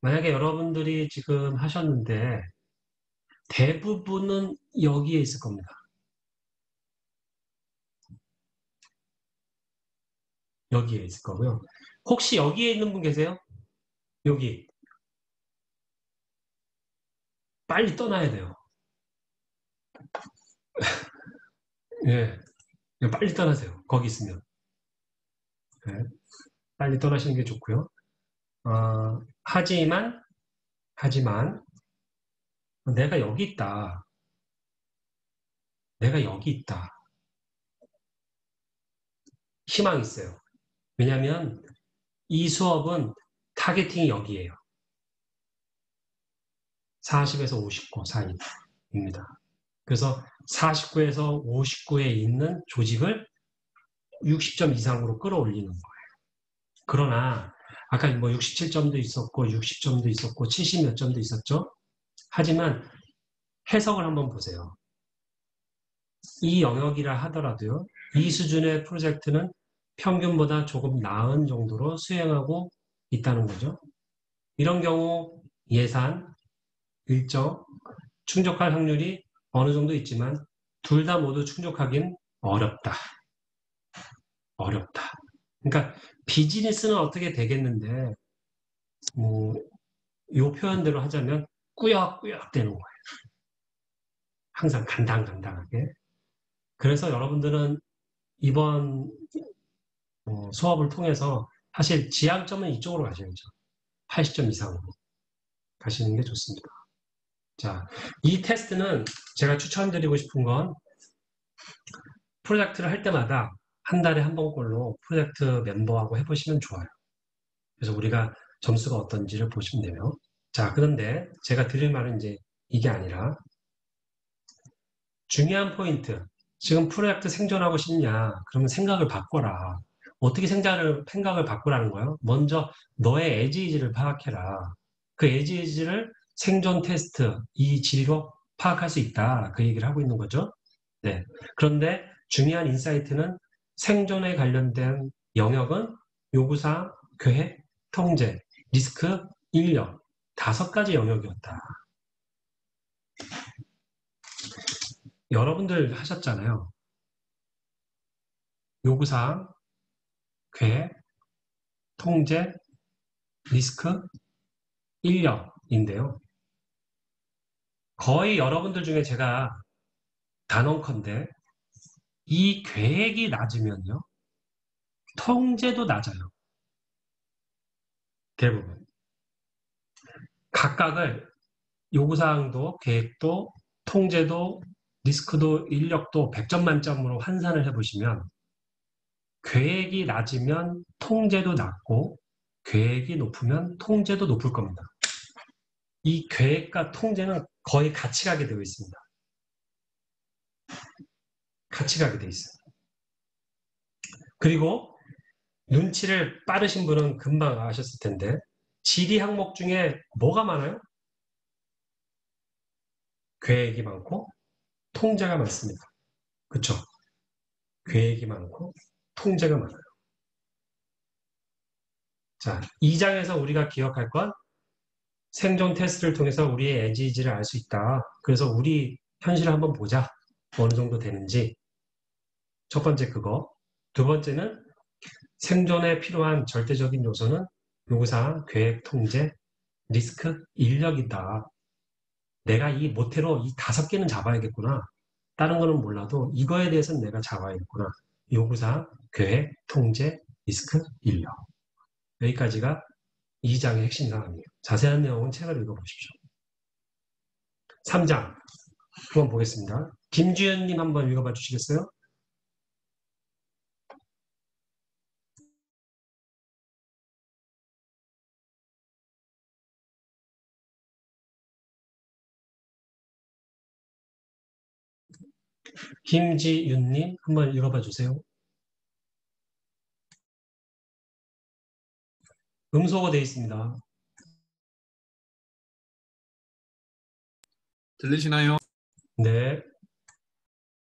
만약에 여러분들이 지금 하셨는데 대부분은 여기에 있을 겁니다. 여기에 있을 거고요. 혹시 여기에 있는 분 계세요? 여기. 빨리 떠나야 돼요. 예. 빨리 떠나세요. 거기 있으면. 네. 빨리 떠나시는 게 좋고요. 하지만 내가 여기 있다. 내가 여기 있다. 희망이 있어요. 왜냐하면 이 수업은 타겟팅이 여기에요. 40에서 59 사이입니다. 그래서 49에서 59에 있는 조직을 60점 이상으로 끌어올리는 거예요. 그러나 아까 뭐 67점도 있었고 60점도 있었고 70 몇 점도 있었죠. 하지만 해석을 한번 보세요. 이 영역이라 하더라도요. 이 수준의 프로젝트는 평균보다 조금 나은 정도로 수행하고 있다는 거죠. 이런 경우 예산, 일정, 충족할 확률이 어느 정도 있지만 둘 다 모두 충족하긴 어렵다. 어렵다. 그러니까 비즈니스는 어떻게 되겠는데 이 표현대로 하자면 꾸역꾸역 되는 거예요. 항상 간당간당하게. 그래서 여러분들은 이번 수업을 통해서 사실 지향점은 이쪽으로 가셔야죠. 80점 이상으로 가시는 게 좋습니다. 자, 이 테스트는 제가 추천드리고 싶은 건 프로젝트를 할 때마다 한 달에 한 번꼴로 프로젝트 멤버하고 해보시면 좋아요. 그래서 우리가 점수가 어떤지를 보시면 돼요. 자, 그런데 제가 드릴 말은 이제 이게 아니라 중요한 포인트. 지금 프로젝트 생존하고 싶냐? 그러면 생각을 바꿔라. 어떻게 생각을 바꾸라는 거예요? 먼저 너의 에지이지를 파악해라. 그 에지이지를 생존 테스트, 이 지리로 파악할 수 있다. 그 얘기를 하고 있는 거죠. 네. 그런데 중요한 인사이트는 생존에 관련된 영역은 요구사항, 계획, 통제, 리스크, 인력 5가지 영역이었다. 여러분들 하셨잖아요. 요구사항, 계획, 통제, 리스크, 인력인데요. 거의 여러분들 중에 제가 단언컨대 이 계획이 낮으면요. 통제도 낮아요. 대부분. 각각을 요구사항도 계획도 통제도 리스크도 인력도 100점 만점으로 환산을 해보시면 계획이 낮으면 통제도 낮고 계획이 높으면 통제도 높을 겁니다. 이 계획과 통제는 거의 같이 가게 되어 있습니다. 같이 가게 되어 있어요. 그리고 눈치를 빠르신 분은 금방 아셨을 텐데 지리 항목 중에 뭐가 많아요? 계획이 많고 통제가 많습니다. 그렇죠? 계획이 많고 통제가 많아요. 자, 2장에서 우리가 기억할 건 생존 테스트를 통해서 우리의 에지이지를 알 수 있다. 그래서 우리 현실을 한번 보자. 어느 정도 되는지. 첫 번째 그거. 두 번째는 생존에 필요한 절대적인 요소는 요구사항, 계획, 통제, 리스크, 인력이다. 내가 이 모태로 이 5개는 잡아야겠구나. 다른 거는 몰라도 이거에 대해서는 내가 잡아야겠구나. 요구사항, 계획, 통제, 리스크, 인력. 여기까지가 2장의 핵심 사항이에요. 자세한 내용은 책을 읽어보십시오. 3장 한번 보겠습니다. 김주현님 한번 읽어봐 주시겠어요? 김지윤님 한번 읽어봐 주세요. 음소거 되어 있습니다. 들리시나요? 네,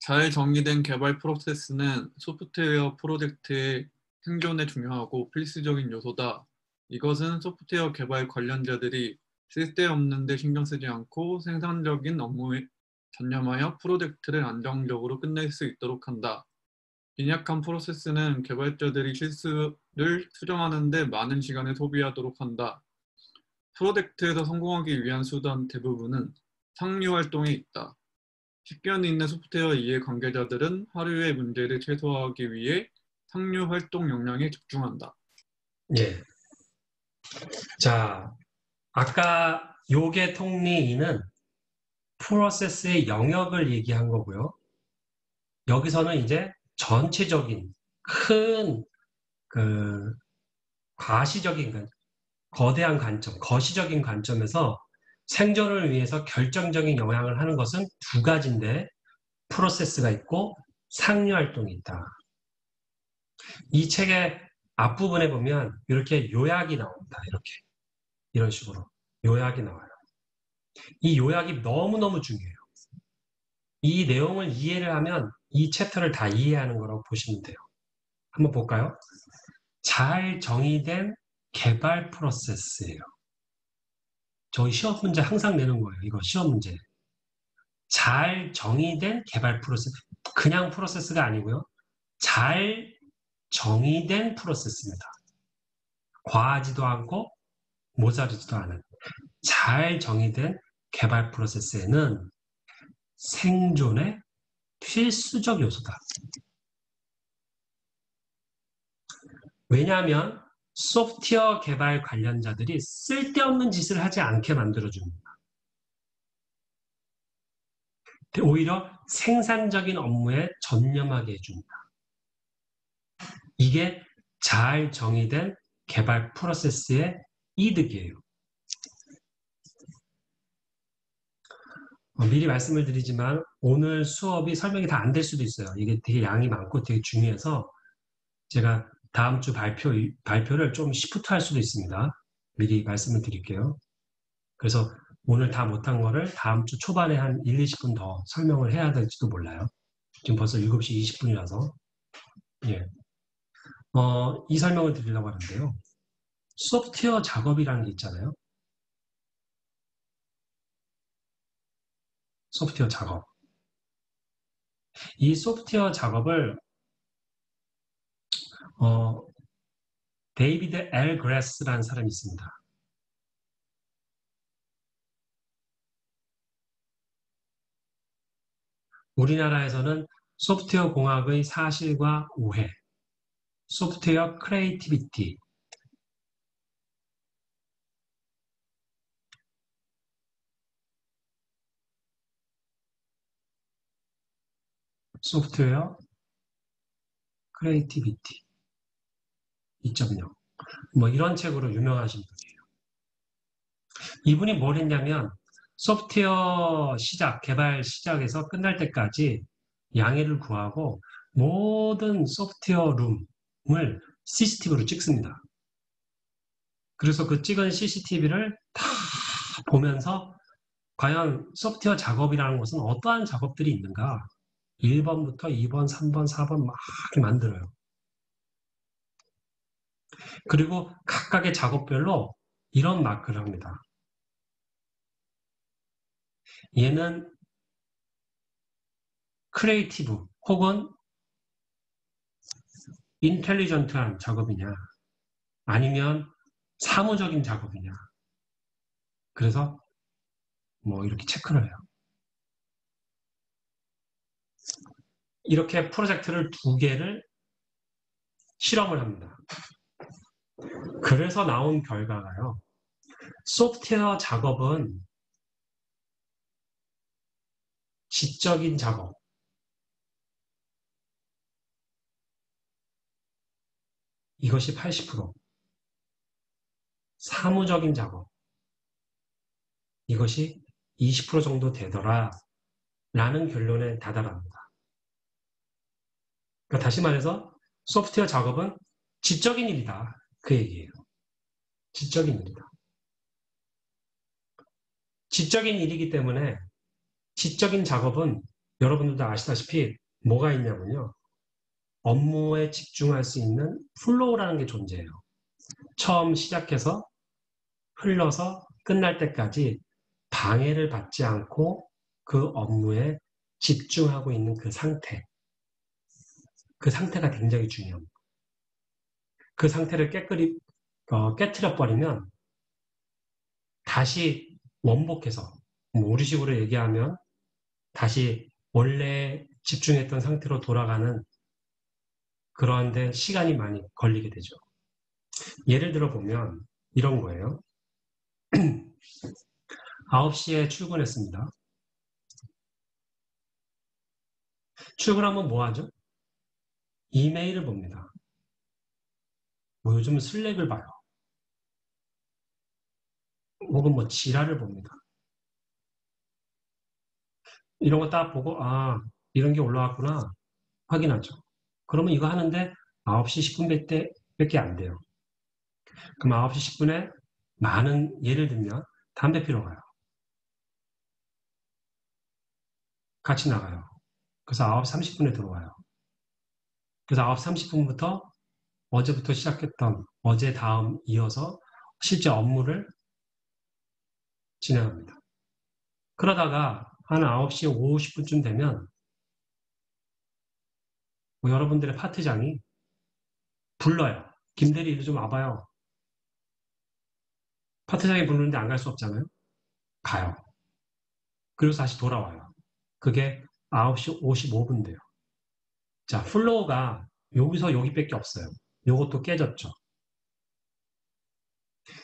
잘 정의된 개발 프로세스는 소프트웨어 프로젝트의 생존에 중요하고 필수적인 요소다. 이것은 소프트웨어 개발 관련자들이 쓸데없는 데 신경 쓰지 않고 생산적인 업무에 전념하여 프로젝트를 안정적으로 끝낼 수 있도록 한다. 빈약한 프로세스는 개발자들이 실수를 수정하는 데 많은 시간을 소비하도록 한다. 프로젝트에서 성공하기 위한 수단 대부분은 상류 활동에 있다. 식견이 있는 소프트웨어 이해 관계자들은 하루의 문제를 최소화하기 위해 상류 활동 역량에 집중한다. 예. 자, 아까 요계 통리는 프로세스의 영역을 얘기한 거고요. 여기서는 이제 전체적인 큰 과시적인 거대한 관점, 거시적인 관점에서 생존을 위해서 결정적인 영향을 하는 것은 두 가지인데 프로세스가 있고 상류 활동이 있다. 이 책의 앞부분에 보면 이렇게 요약이 나옵니다. 이렇게 이런 식으로 요약이 나와요. 이 요약이 너무너무 중요해요. 이 내용을 이해를 하면 이 챕터를 다 이해하는 거라고 보시면 돼요. 한번 볼까요? 잘 정의된 개발 프로세스예요. 저희 시험 문제 항상 내는 거예요. 이거 시험 문제. 잘 정의된 개발 프로세스. 그냥 프로세스가 아니고요. 잘 정의된 프로세스입니다. 과하지도 않고 모자르지도 않은 잘 정의된 개발 프로세스에는 생존의 필수적 요소다. 왜냐하면 소프트웨어 개발 관련자들이 쓸데없는 짓을 하지 않게 만들어줍니다. 오히려 생산적인 업무에 전념하게 해줍니다. 이게 잘 정의된 개발 프로세스의 이득이에요. 미리 말씀을 드리지만 오늘 수업이 설명이 다 안 될 수도 있어요. 이게 되게 양이 많고 되게 중요해서 제가 다음 주 발표를 좀 시프트할 수도 있습니다. 미리 말씀을 드릴게요. 그래서 오늘 다 못한 거를 다음 주 초반에 한 1, 20분 더 설명을 해야 될지도 몰라요. 지금 벌써 7시 20분이라서. 예. 이 설명을 드리려고 하는데요. 소프트웨어 작업이라는 게 있잖아요. 소프트웨어 작업. 이 소프트웨어 작업을 데이비드 엘 그레스라는 사람이 있습니다. 우리나라에서는 소프트웨어 공학의 사실과 오해, 소프트웨어 크리에이티비티, 소프트웨어 크리에이티비티 2.0 뭐 이런 책으로 유명하신 분이에요. 이분이 뭘 했냐면 소프트웨어 개발 시작에서 끝날 때까지 양해를 구하고 모든 소프트웨어 룸을 CCTV로 찍습니다. 그래서 그 찍은 CCTV를 다 보면서 과연 소프트웨어 작업이라는 것은 어떠한 작업들이 있는가 1번부터 2번, 3번, 4번 막 이렇게 만들어요. 그리고 각각의 작업별로 이런 마크를 합니다. 얘는 크리에이티브 혹은 인텔리전트한 작업이냐 아니면 사무적인 작업이냐 그래서 뭐 이렇게 체크를 해요. 이렇게 프로젝트를 2개를 실험을 합니다. 그래서 나온 결과가요. 소프트웨어 작업은 지적인 작업. 이것이 80%. 사무적인 작업. 이것이 20% 정도 되더라. 라는 결론에 다다릅니다. 그러니까 다시 말해서 소프트웨어 작업은 지적인 일이다. 그 얘기예요. 지적인 일이다. 지적인 일이기 때문에 지적인 작업은 여러분들도 아시다시피 뭐가 있냐면요. 업무에 집중할 수 있는 플로우라는 게 존재해요. 처음 시작해서 흘러서 끝날 때까지 방해를 받지 않고 그 업무에 집중하고 있는 그 상태. 그 상태가 굉장히 중요합니다. 그 상태를 깨트려버리면 다시 원복해서 우리식으로 얘기하면 다시 원래 집중했던 상태로 돌아가는 그런데 시간이 많이 걸리게 되죠. 예를 들어 보면 이런 거예요. 9시에 출근했습니다. 출근하면 뭐 하죠? 이메일을 봅니다. 뭐 요즘은 슬랙을 봐요. 혹은 뭐 지라를 봅니다. 이런 거 딱 보고 이런 게 올라왔구나 확인하죠. 그러면 이거 하는데 9시 10분 밖에 안 돼요. 그럼 9시 10분에 예를 들면 담배 피러 가요. 같이 나가요. 그래서 9시 30분에 들어와요. 그래서 9시 30분부터 어제부터 시작했던 어제 다음 이어서 실제 업무를 진행합니다. 그러다가 한 9시 50분쯤 되면 여러분들의 파트장이 불러요. 김대리 이리 좀 와봐요. 파트장이 부르는데 안 갈 수 없잖아요. 가요. 그리고 다시 돌아와요. 그게 9시 55분 돼요. 자, 플로우가 여기서 여기밖에 없어요. 요것도 깨졌죠.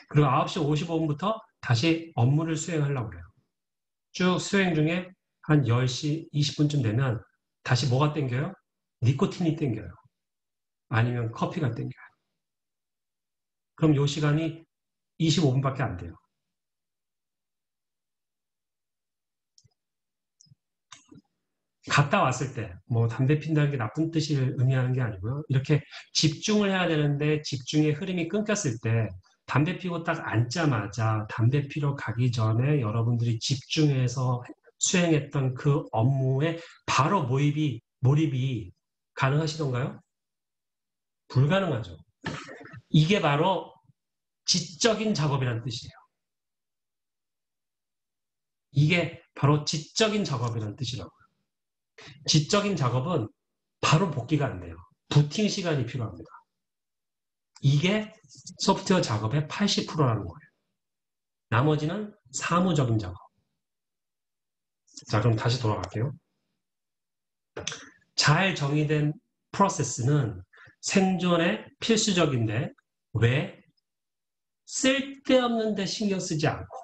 그리고 9시 55분부터 다시 업무를 수행하려고 그래요. 쭉 수행 중에 한 10시 20분쯤 되면 다시 뭐가 땡겨요? 니코틴이 땡겨요. 아니면 커피가 땡겨요. 그럼 요 시간이 25분밖에 안 돼요. 갔다 왔을 때, 담배 핀다는 게 나쁜 뜻을 의미하는 게 아니고요. 이렇게 집중을 해야 되는데 집중의 흐름이 끊겼을 때 담배 피고 딱 앉자마자 담배 피러 가기 전에 여러분들이 집중해서 수행했던 그 업무에 바로 몰입이 가능하시던가요? 불가능하죠. 이게 바로 지적인 작업이라는 뜻이에요. 이게 바로 지적인 작업이라는 뜻이라고요. 지적인 작업은 바로 복귀가 안 돼요. 부팅 시간이 필요합니다. 이게 소프트웨어 작업의 80%라는 거예요. 나머지는 사무적인 작업. 자, 그럼 다시 돌아갈게요. 잘 정의된 프로세스는 생존에 필수적인데 왜 쓸데없는 데 신경 쓰지 않고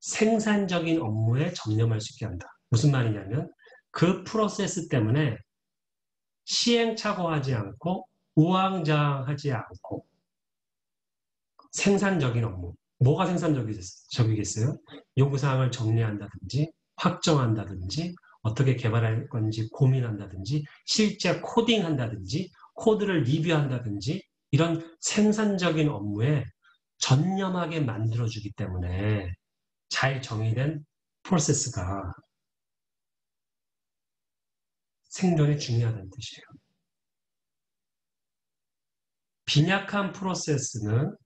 생산적인 업무에 전념할 수 있게 한다. 무슨 말이냐면 그 프로세스 때문에 시행착오하지 않고 우왕좌왕하지 않고 생산적인 업무. 뭐가 생산적이겠어요? 요구사항을 정리한다든지 확정한다든지 어떻게 개발할 건지 고민한다든지 실제 코딩한다든지 코드를 리뷰한다든지 이런 생산적인 업무에 전념하게 만들어주기 때문에 잘 정의된 프로세스가 생존에 중요하다는 뜻이에요. 빈약한 프로세스는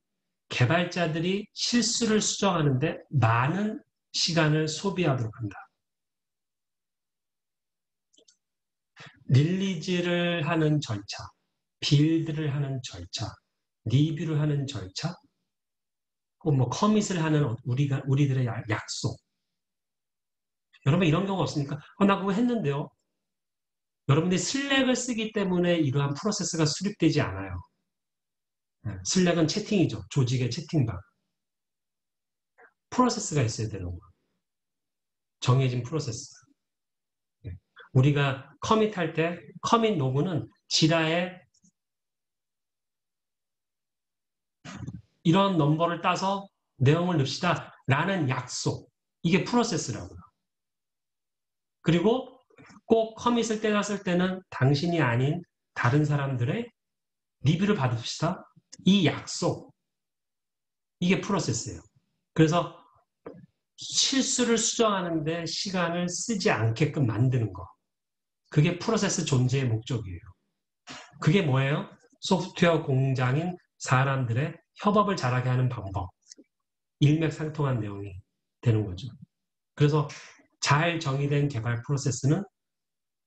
개발자들이 실수를 수정하는데 많은 시간을 소비하도록 한다. 릴리즈를 하는 절차, 빌드를 하는 절차, 리뷰를 하는 절차, 커밋을 하는 우리들의 약속. 여러분 이런 경우 없습니까? 나 그거 했는데요. 여러분들이 슬랙을 쓰기 때문에 이러한 프로세스가 수립되지 않아요. 슬랙은 채팅이죠. 조직의 채팅방. 프로세스가 있어야 되는 거예요. 정해진 프로세스. 우리가 커밋할 때 커밋 로그는 지라에 이런 넘버를 따서 내용을 넣읍시다 라는 약속. 이게 프로세스라고요. 그리고 꼭 커밋을 떼놨을 때는 당신이 아닌 다른 사람들의 리뷰를 받읍시다. 이 약속. 이게 프로세스예요. 그래서 실수를 수정하는데 시간을 쓰지 않게끔 만드는 거. 그게 프로세스 존재의 목적이에요. 그게 뭐예요? 소프트웨어 공장인 사람들의 협업을 잘하게 하는 방법. 일맥상통한 내용이 되는 거죠. 그래서 잘 정의된 개발 프로세스는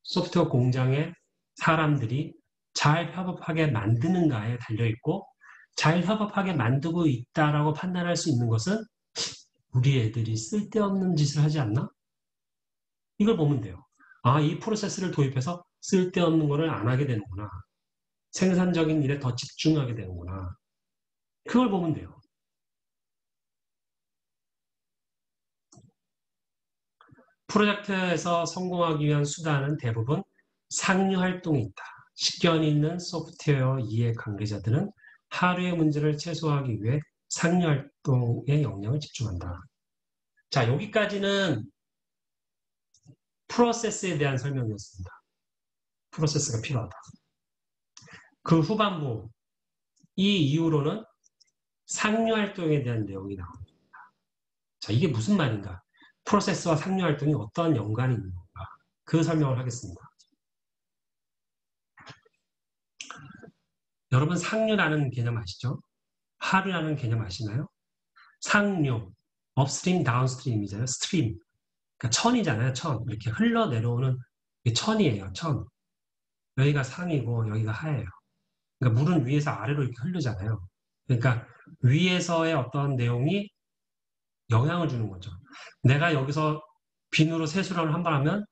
소프트웨어 공장의 사람들이 잘 협업하게 만드는가에 달려있고 잘 협업하게 만들고 있다라고 판단할 수 있는 것은 우리 애들이 쓸데없는 짓을 하지 않나? 이걸 보면 돼요. 아, 이 프로세스를 도입해서 쓸데없는 거를 안 하게 되는구나. 생산적인 일에 더 집중하게 되는구나. 그걸 보면 돼요. 프로젝트에서 성공하기 위한 수단은 대부분 상류 활동이 있다. 식견이 있는 소프트웨어 이해 관계자들은 하루의 문제를 최소화하기 위해 상류 활동에 영향을 집중한다. 자, 여기까지는 프로세스에 대한 설명이었습니다. 프로세스가 필요하다. 그 후반부, 이 이후로는 상류 활동에 대한 내용이 나옵니다. 자, 이게 무슨 말인가? 프로세스와 상류 활동이 어떤 연관이 있는 건가? 그 설명을 하겠습니다. 여러분 상류라는 개념 아시죠? 하류라는 개념 아시나요? 상류, 업스트림, 다운스트림이잖아요. 스트림. 그러니까 천이잖아요. 천. 이렇게 흘러내려오는 게 천이에요. 천. 여기가 상이고 여기가 하예요. 그러니까 물은 위에서 아래로 이렇게 흐르잖아요. 그러니까 위에서의 어떤 내용이 영향을 주는 거죠. 내가 여기서 비누로 세수를 한 번 하면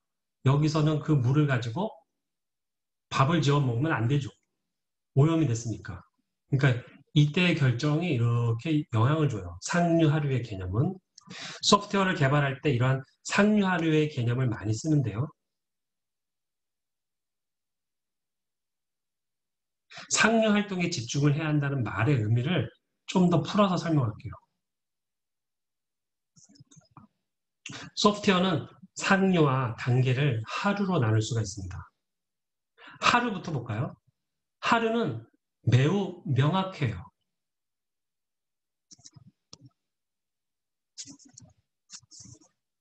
여기서는 그 물을 가지고 밥을 지어 먹으면 안 되죠. 오염이 됐으니까. 그러니까 이때의 결정이 이렇게 영향을 줘요. 상류 하류의 개념은. 소프트웨어를 개발할 때 이러한 상류 하류의 개념을 많이 쓰는데요. 상류 활동에 집중을 해야 한다는 말의 의미를 좀 더 풀어서 설명할게요. 소프트웨어는 상류와 단계를 하루로 나눌 수가 있습니다. 하루부터 볼까요? 하루는 매우 명확해요.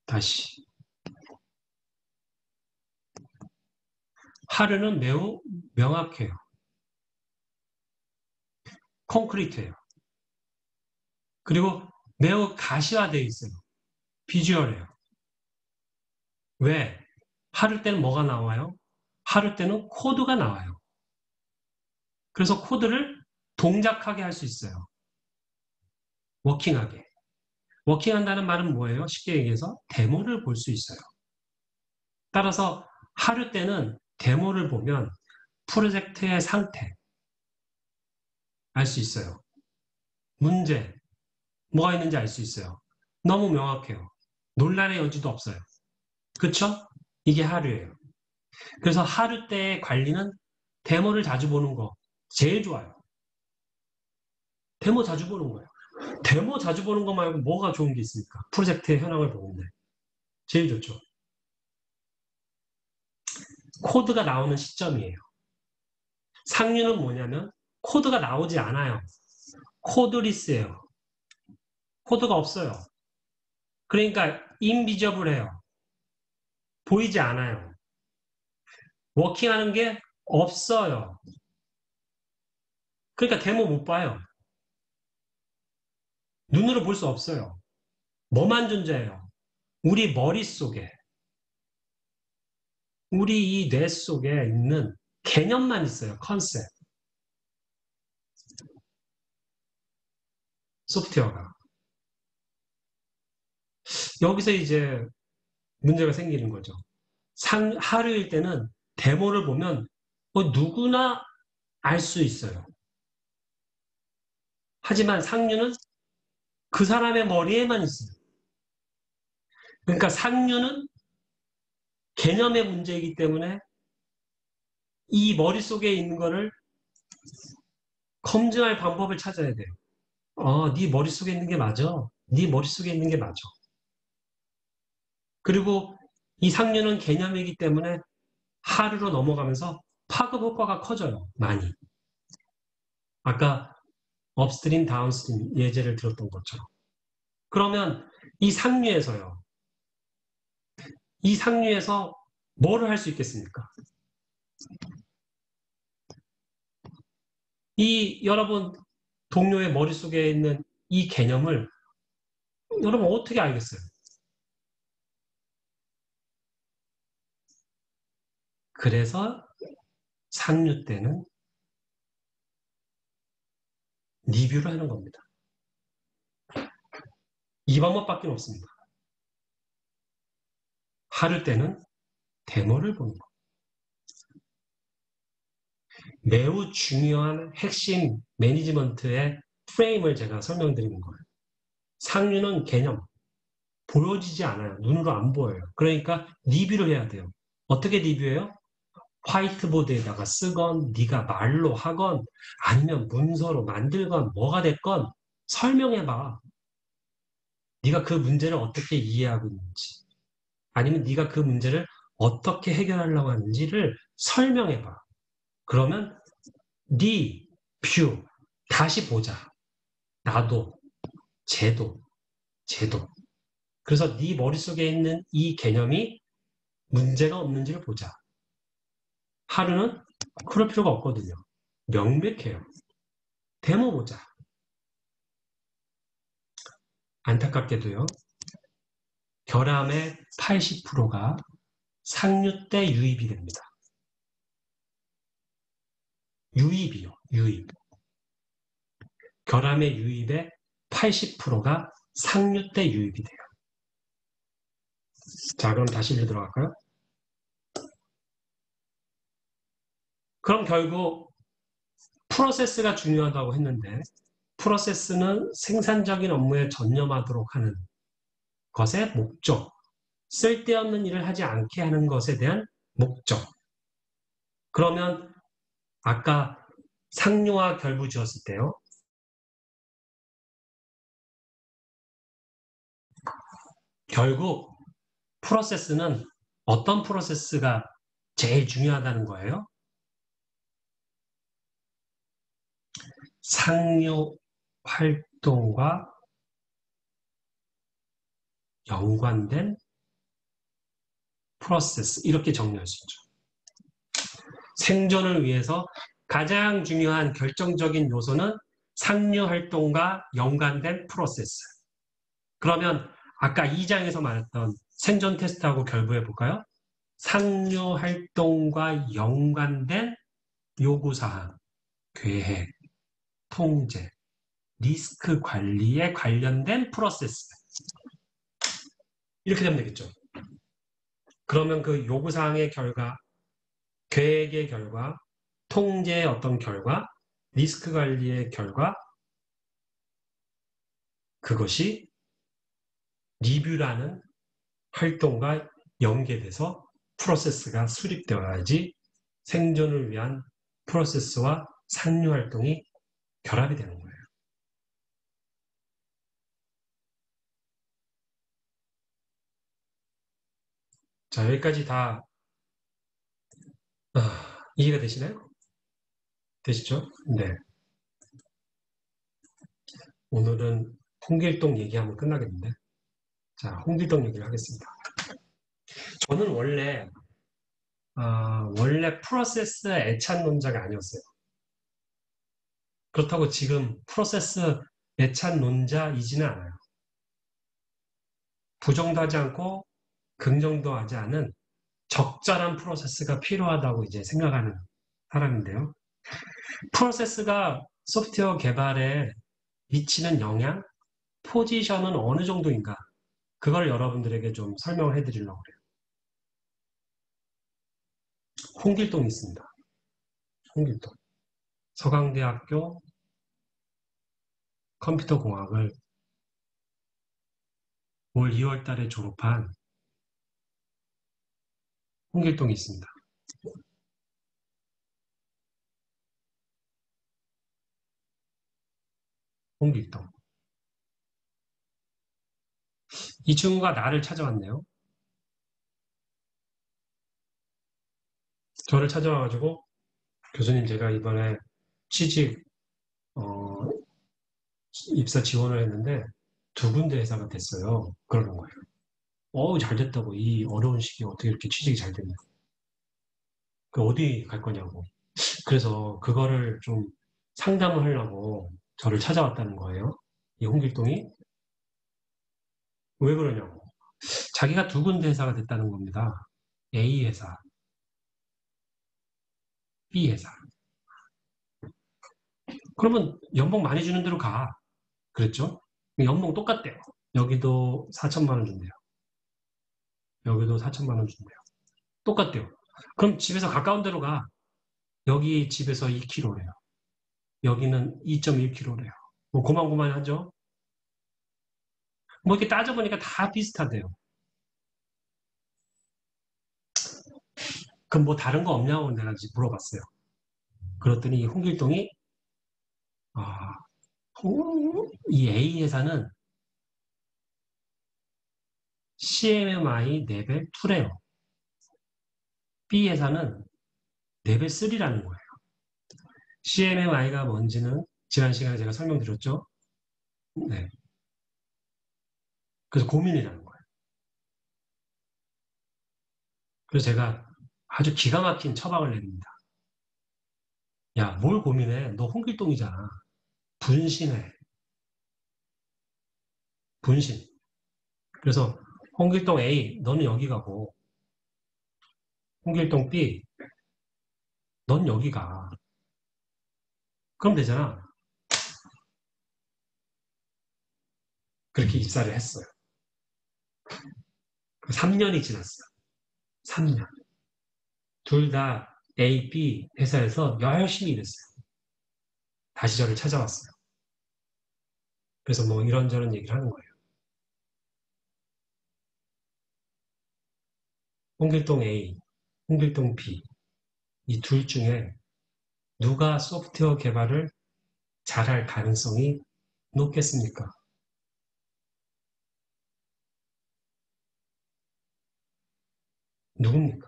다시. 하루는 매우 명확해요. 콘크리트예요. 그리고 매우 가시화되어 있어요. 비주얼이에요. 왜? 하루 때는 뭐가 나와요? 하루 때는 코드가 나와요. 그래서 코드를 동작하게 할 수 있어요. 워킹하게. 워킹한다는 말은 뭐예요? 쉽게 얘기해서 데모를 볼 수 있어요. 따라서 하루 때는 데모를 보면 프로젝트의 상태 알 수 있어요. 문제, 뭐가 있는지 알 수 있어요. 너무 명확해요. 논란의 여지도 없어요. 그렇죠? 이게 하루예요. 그래서 하루 때의 관리는 데모를 자주 보는 거 제일 좋아요. 데모 자주 보는 거예요. 데모 자주 보는 거 말고 뭐가 좋은 게 있습니까? 프로젝트의 현황을 보는데 제일 좋죠. 코드가 나오는 시점이에요. 상류는 뭐냐면 코드가 나오지 않아요. 코드리스예요. 코드가 없어요. 그러니까 인비저블해요. 보이지 않아요. 워킹하는 게 없어요. 그러니까 데모 못 봐요. 눈으로 볼 수 없어요. 뭐만 존재해요? 우리 머릿속에, 우리 이 뇌 속에 있는 개념만 있어요. 컨셉. 소프트웨어가. 여기서 이제 문제가 생기는 거죠. 하루일 때는 데모를 보면 누구나 알 수 있어요. 하지만 상류는 그 사람의 머리에만 있어요. 그러니까 상류는 개념의 문제이기 때문에 이 머릿속에 있는 거를 검증할 방법을 찾아야 돼요. 네 머릿속에 있는 게 맞아. 네 머릿속에 있는 게 맞아. 그리고 이 상류는 개념이기 때문에 하류로 넘어가면서 파급 효과가 커져요. 많이. 아까 업스트림, 다운스트림 예제를 들었던 것처럼. 그러면 이 상류에서요. 이 상류에서 뭐를 할 수 있겠습니까? 이 여러분 동료의 머릿속에 있는 이 개념을 여러분 어떻게 알겠어요? 그래서 상류 때는 리뷰를 하는 겁니다. 이 방법밖에 없습니다. 하루 때는 데모를 보는 거. 매우 중요한 핵심 매니지먼트의 프레임을 제가 설명드리는 거예요. 상류는 개념, 보여지지 않아요. 눈으로 안 보여요. 그러니까 리뷰를 해야 돼요. 어떻게 리뷰해요? 화이트보드에다가 쓰건 네가 말로 하건 아니면 문서로 만들건 뭐가 됐건 설명해봐. 네가 그 문제를 어떻게 이해하고 있는지 아니면 네가 그 문제를 어떻게 해결하려고 하는지를 설명해봐. 그러면 네 뷰 다시 보자. 나도 쟤도 그래서 네 머릿속에 있는 이 개념이 문제가 없는지를 보자. 하루는 그럴 필요가 없거든요. 명백해요. 데모 보자. 안타깝게도요. 결함의 80%가 상류 때 유입이 됩니다. 유입이요. 유입. 결함의 유입의 80%가 상류 때 유입이 돼요. 자, 그럼 다시 읽도록 할까요? 그럼 결국 프로세스가 중요하다고 했는데 프로세스는 생산적인 업무에 전념하도록 하는 것의 목적, 쓸데없는 일을 하지 않게 하는 것에 대한 목적. 그러면 아까 상류와 결부 지었을 때요. 결국 프로세스는 어떤 프로세스가 제일 중요하다는 거예요? 상류 활동과 연관된 프로세스 이렇게 정리할 수 있죠. 생존을 위해서 가장 중요한 결정적인 요소는 상류 활동과 연관된 프로세스. 그러면 아까 2장에서 말했던 생존 테스트하고 결부해 볼까요? 상류 활동과 연관된 요구사항, 계획, 통제, 리스크 관리에 관련된 프로세스. 이렇게 되면 되겠죠. 그러면 그 요구사항의 결과, 계획의 결과, 통제의 어떤 결과, 리스크 관리의 결과, 그것이 리뷰라는 활동과 연계돼서 프로세스가 수립되어야지 생존을 위한 프로세스와 상류 활동이 결합이 되는 거예요. 자, 여기까지 다 이해가 되시나요? 되시죠? 네. 오늘은 홍길동 얘기하면 끝나겠는데. 자, 홍길동 얘기를 하겠습니다. 저는 원래 프로세스 애찬론자가 아니었어요. 그렇다고 지금 프로세스 애찬론자이지는 않아요. 부정도 하지 않고 긍정도 하지 않은 적절한 프로세스가 필요하다고 이제 생각하는 사람인데요. 프로세스가 소프트웨어 개발에 미치는 영향, 포지션은 어느 정도인가? 그걸 여러분들에게 좀 설명을 해드리려고 그래요. 홍길동이 있습니다. 홍길동. 서강대학교 컴퓨터공학을 올 2월 달에 졸업한 홍길동이 있습니다. 홍길동. 이 친구가 나를 찾아왔네요. 저를 찾아와가지고 교수님 제가 이번에 취직 입사 지원을 했는데 2군데 회사가 됐어요. 그러는 거예요. 잘 됐다고. 이 어려운 시기에 어떻게 이렇게 취직이 잘 됐냐. 그 어디 갈 거냐고. 그래서 그거를 좀 상담을 하려고 저를 찾아왔다는 거예요. 이 홍길동이. 왜 그러냐고. 자기가 2군데 회사가 됐다는 겁니다. A 회사, B 회사. 그러면 연봉 많이 주는 대로 가. 그랬죠? 연봉 똑같대요. 여기도 4천만 원 준대요. 여기도 4천만 원 준대요. 똑같대요. 그럼 집에서 가까운 데로 가. 여기 집에서 2km래요. 여기는 2.1km래요. 뭐 고만고만하죠? 뭐 이렇게 따져보니까 다 비슷하대요. 그럼 뭐 다른 거 없냐고 내가 물어봤어요. 그랬더니 홍길동이 이 A 회사는 CMMI 레벨 2래요. B 회사는 레벨 3라는 거예요. CMMI가 뭔지는 지난 시간에 제가 설명드렸죠? 네. 그래서 고민이라는 거예요. 그래서 제가 아주 기가 막힌 처방을 냅니다. 야, 뭘 고민해? 너 홍길동이잖아. 분신해. 분신. 그래서 홍길동 A, 너는 여기 가고 홍길동 B, 넌 여기 가. 그럼 되잖아. 그렇게 입사를 했어요. 3년이 지났어요. 3년. 둘 다 A, B 회사에서 열심히 일했어요. 다시 저를 찾아왔어요. 그래서 뭐 이런저런 얘기를 하는 거예요. 홍길동 A, 홍길동 B 이 둘 중에 누가 소프트웨어 개발을 잘할 가능성이 높겠습니까? 누굽니까?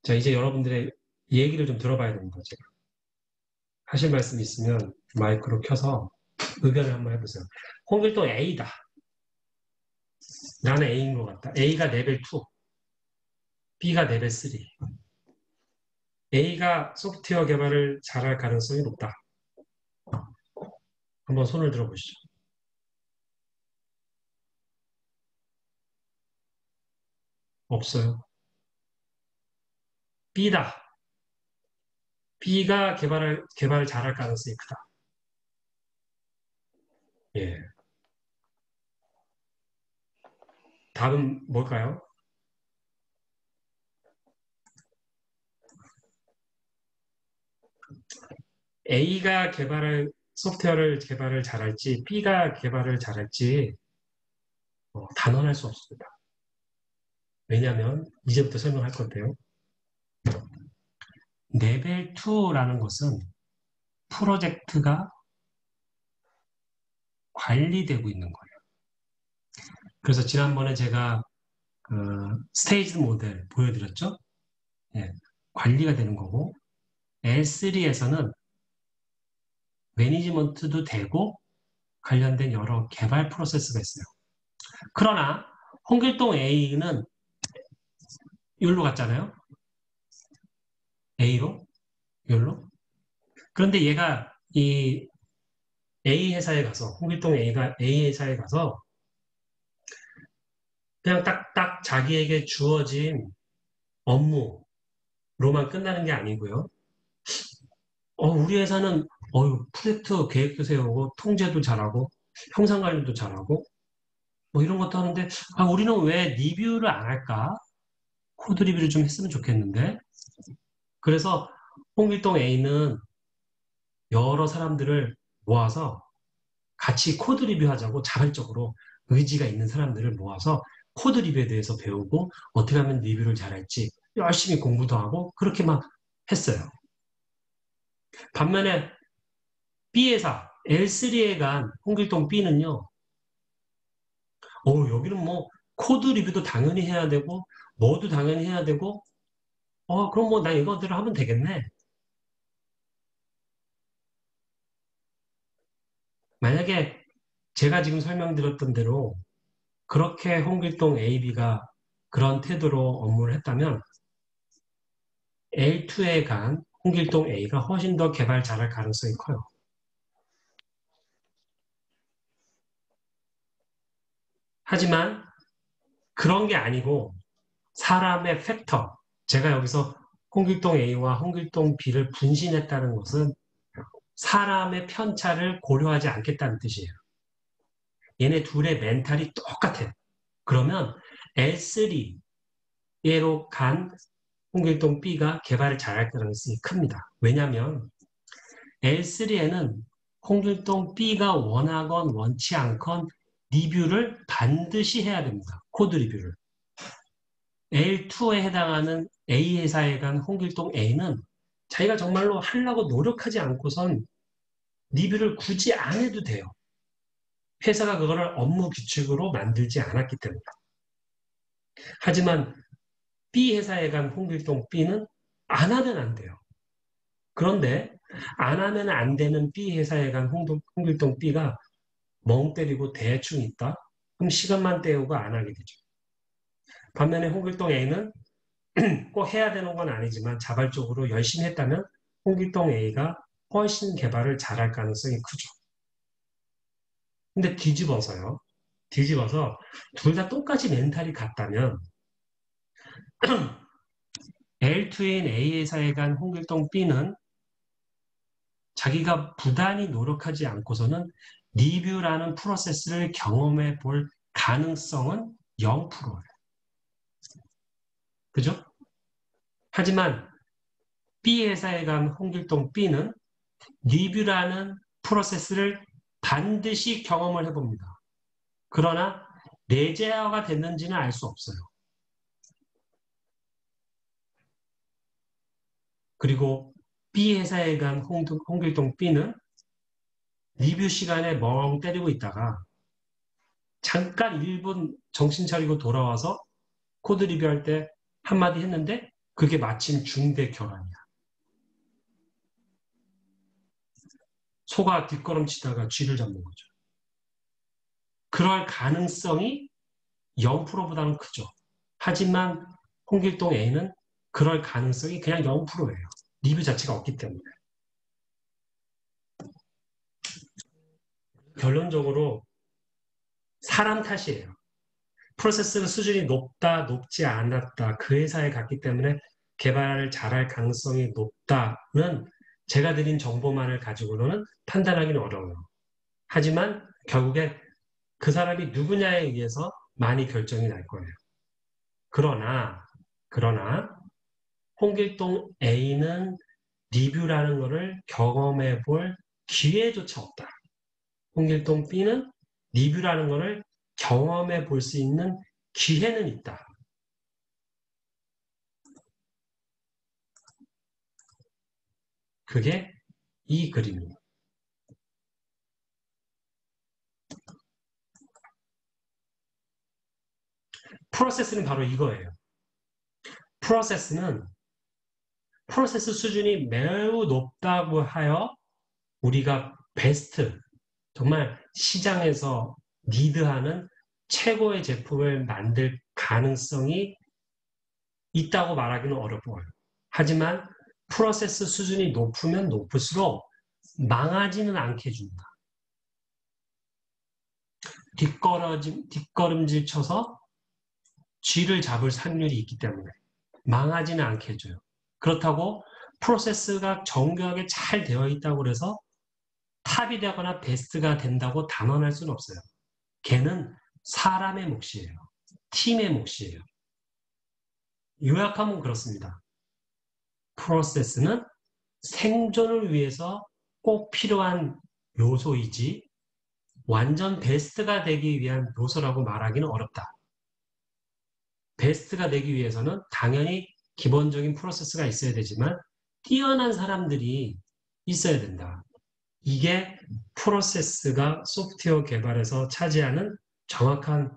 자, 이제 여러분들의 얘기를 좀 들어봐야 됩니다. 제가. 하실 말씀 있으면 마이크로 켜서 의견을 한번 해보세요. 홍길동 A다. 나는 A인 것 같다. A가 레벨 2, B가 레벨 3. A가 소프트웨어 개발을 잘할 가능성이 높다. 한번 손을 들어보시죠. 없어요. B다. B가 개발을 잘할 가능성이 크다. 예. 답은 뭘까요? A가 소프트웨어를 개발을 잘할지 B가 개발을 잘할지 단언할 수 없습니다. 왜냐하면 이제부터 설명할 건데요. 레벨 2라는 것은 프로젝트가 관리되고 있는 거예요. 그래서 지난번에 제가 스테이지 모델 보여드렸죠? 예, 관리가 되는 거고 L3에서는 매니지먼트도 되고 관련된 여러 개발 프로세스가 있어요. 그러나 홍길동 A는 여기로 갔잖아요. A로? 여기로? 그런데 얘가 이 A 회사에 가서 홍길동 A가 A 회사에 가서 그냥 딱딱 자기에게 주어진 업무로만 끝나는 게 아니고요. 우리 회사는 프로젝트 계획도 세우고 통제도 잘하고 형상 관리도 잘하고 뭐 이런 것도 하는데 우리는 왜 리뷰를 안 할까? 코드 리뷰를 좀 했으면 좋겠는데. 그래서 홍길동 A는 여러 사람들을 모아서 같이 코드 리뷰하자고 자발적으로 의지가 있는 사람들을 모아서 코드 리뷰에 대해서 배우고 어떻게 하면 리뷰를 잘할지 열심히 공부도 하고 그렇게 막 했어요. 반면에 B회사 L3에 간 홍길동 B는요. 여기는 뭐 코드 리뷰도 당연히 해야 되고 뭐도 당연히 해야 되고 그럼 뭐 나 이거대로 하면 되겠네. 만약에 제가 지금 설명드렸던 대로 그렇게 홍길동 AB가 그런 태도로 업무를 했다면 L2에 간 홍길동 A가 훨씬 더 개발 잘할 가능성이 커요. 하지만 그런 게 아니고 사람의 팩터, 제가 여기서 홍길동 A와 홍길동 B를 분신했다는 것은 사람의 편차를 고려하지 않겠다는 뜻이에요. 얘네 둘의 멘탈이 똑같아요. 그러면 L3로 간 홍길동 B가 개발을 잘할 가능성이 큽니다. 왜냐하면 L3에는 홍길동 B가 원하건 원치 않건 리뷰를 반드시 해야 됩니다. 코드 리뷰를. L2에 해당하는 A 회사에 간 홍길동 A는 자기가 정말로 하려고 노력하지 않고선 리뷰를 굳이 안 해도 돼요. 회사가 그거를 업무 규칙으로 만들지 않았기 때문에. 하지만 B 회사에 간 홍길동 B는 안 하면 안 돼요. 그런데 안 하면 안 되는 B 회사에 간 홍길동 B가 멍 때리고 대충 있다? 그럼 시간만 때우고 안 하게 되죠. 반면에 홍길동 A는 꼭 해야 되는 건 아니지만 자발적으로 열심히 했다면 홍길동 A가 훨씬 개발을 잘할 가능성이 크죠. 근데 뒤집어서 둘 다 똑같이 멘탈이 같다면 L2인 A 회사에 간 홍길동 B는 자기가 부단히 노력하지 않고서는 리뷰라는 프로세스를 경험해 볼 가능성은 0%예요. 그죠? 하지만 B 회사에 간 홍길동 B는 리뷰라는 프로세스를 반드시 경험을 해봅니다. 그러나 내재화가 됐는지는 알 수 없어요. 그리고 B 회사에 간 홍길동 B는 리뷰 시간에 멍 때리고 있다가 잠깐 1분 정신 차리고 돌아와서 코드 리뷰할 때 한마디 했는데 그게 마침 중대 결함이야. 소가 뒷걸음치다가 쥐를 잡는 거죠. 그럴 가능성이 0%보다는 크죠. 하지만 홍길동 A는 그럴 가능성이 그냥 0%예요. 리뷰 자체가 없기 때문에. 결론적으로 사람 탓이에요. 프로세스 수준이 높다, 높지 않았다. 그 회사에 갔기 때문에 개발을 잘할 가능성이 높다는 제가 드린 정보만을 가지고는 판단하기는 어려워요. 하지만 결국에 그 사람이 누구냐에 의해서 많이 결정이 날 거예요. 그러나 홍길동 A는 리뷰라는 것을 경험해 볼 기회조차 없다. 홍길동 B는 리뷰라는 것을 경험해 볼 수 있는 기회는 있다. 그게 이 그림입니다. 프로세스는 바로 이거예요. 프로세스 수준이 매우 높다고 하여 우리가 베스트, 정말 시장에서 리드하는 최고의 제품을 만들 가능성이 있다고 말하기는 어려워요. 하지만 프로세스 수준이 높으면 높을수록 망하지는 않게 해준다. 뒷걸음질 쳐서 쥐를 잡을 확률이 있기 때문에 망하지는 않게 해줘요. 그렇다고 프로세스가 정교하게 잘 되어 있다고 해서 탑이 되거나 베스트가 된다고 단언할 수는 없어요. 걔는 사람의 몫이에요. 팀의 몫이에요. 요약하면 그렇습니다. 프로세스는 생존을 위해서 꼭 필요한 요소이지 완전 베스트가 되기 위한 요소라고 말하기는 어렵다. 베스트가 되기 위해서는 당연히 기본적인 프로세스가 있어야 되지만 뛰어난 사람들이 있어야 된다. 이게 프로세스가 소프트웨어 개발에서 차지하는 정확한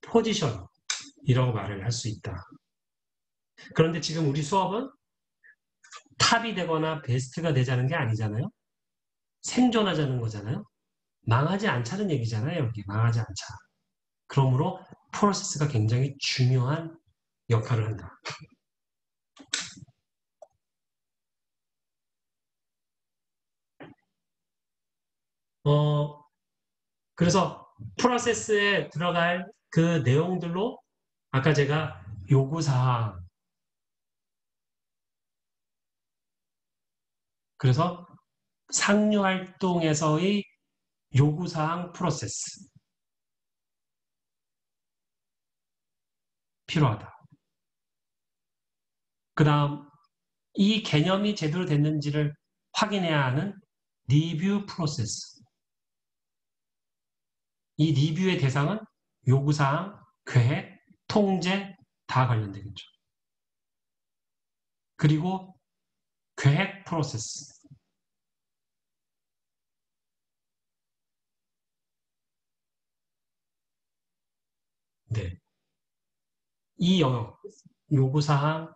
포지션이라고 말을 할 수 있다. 그런데 지금 우리 수업은 탑이 되거나 베스트가 되자는 게 아니잖아요. 생존하자는 거잖아요. 망하지 않자는 얘기잖아요. 여기 망하지 않자. 그러므로 프로세스가 굉장히 중요한 역할을 한다. 그래서 프로세스에 들어갈 그 내용들로 아까 제가 요구사항, 그래서 상류활동에서의 요구사항 프로세스 필요하다. 그 다음 이 개념이 제대로 됐는지를 확인해야 하는 리뷰 프로세스. 이 리뷰의 대상은 요구사항, 계획, 통제 다 관련되겠죠. 그리고 계획 프로세스. 네. 이 영역, 요구사항,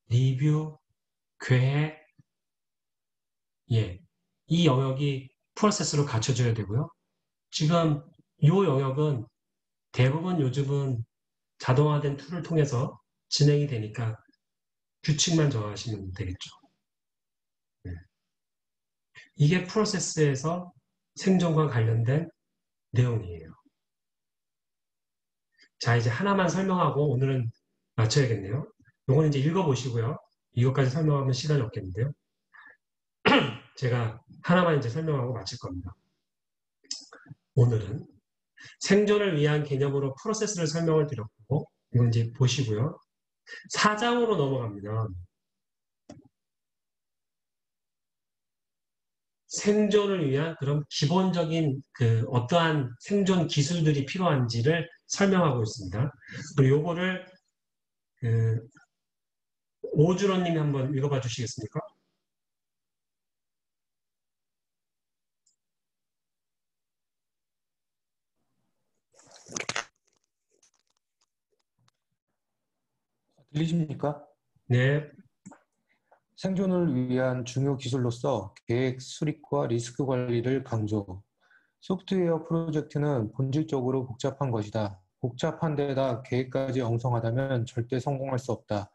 리뷰, 계획, 이 영역이 프로세스로 갖춰져야 되고요. 지금 이 영역은 대부분 요즘은 자동화된 툴을 통해서 진행이 되니까 규칙만 정하시면 되겠죠. 네. 이게 프로세스에서 생존과 관련된 내용이에요. 자, 이제 하나만 설명하고 오늘은 마쳐야겠네요. 요거는 이제 읽어보시고요. 이것까지 설명하면 시간이 없겠는데요. 제가 하나만 이제 설명하고 마칠 겁니다. 오늘은 생존을 위한 개념으로 프로세스를 설명을 드렸고, 이건 이제 보시고요. 4장으로 넘어갑니다. 생존을 위한 그런 기본적인 어떠한 생존 기술들이 필요한지를 설명하고 있습니다. 그리고 요거를 오준호님이 한번 읽어봐 주시겠습니까? 들리십니까? 네. 생존을 위한 중요 기술로서 계획, 수립과 리스크 관리를 강조. 소프트웨어 프로젝트는 본질적으로 복잡한 것이다. 복잡한 데다 계획까지 엉성하다면 절대 성공할 수 없다.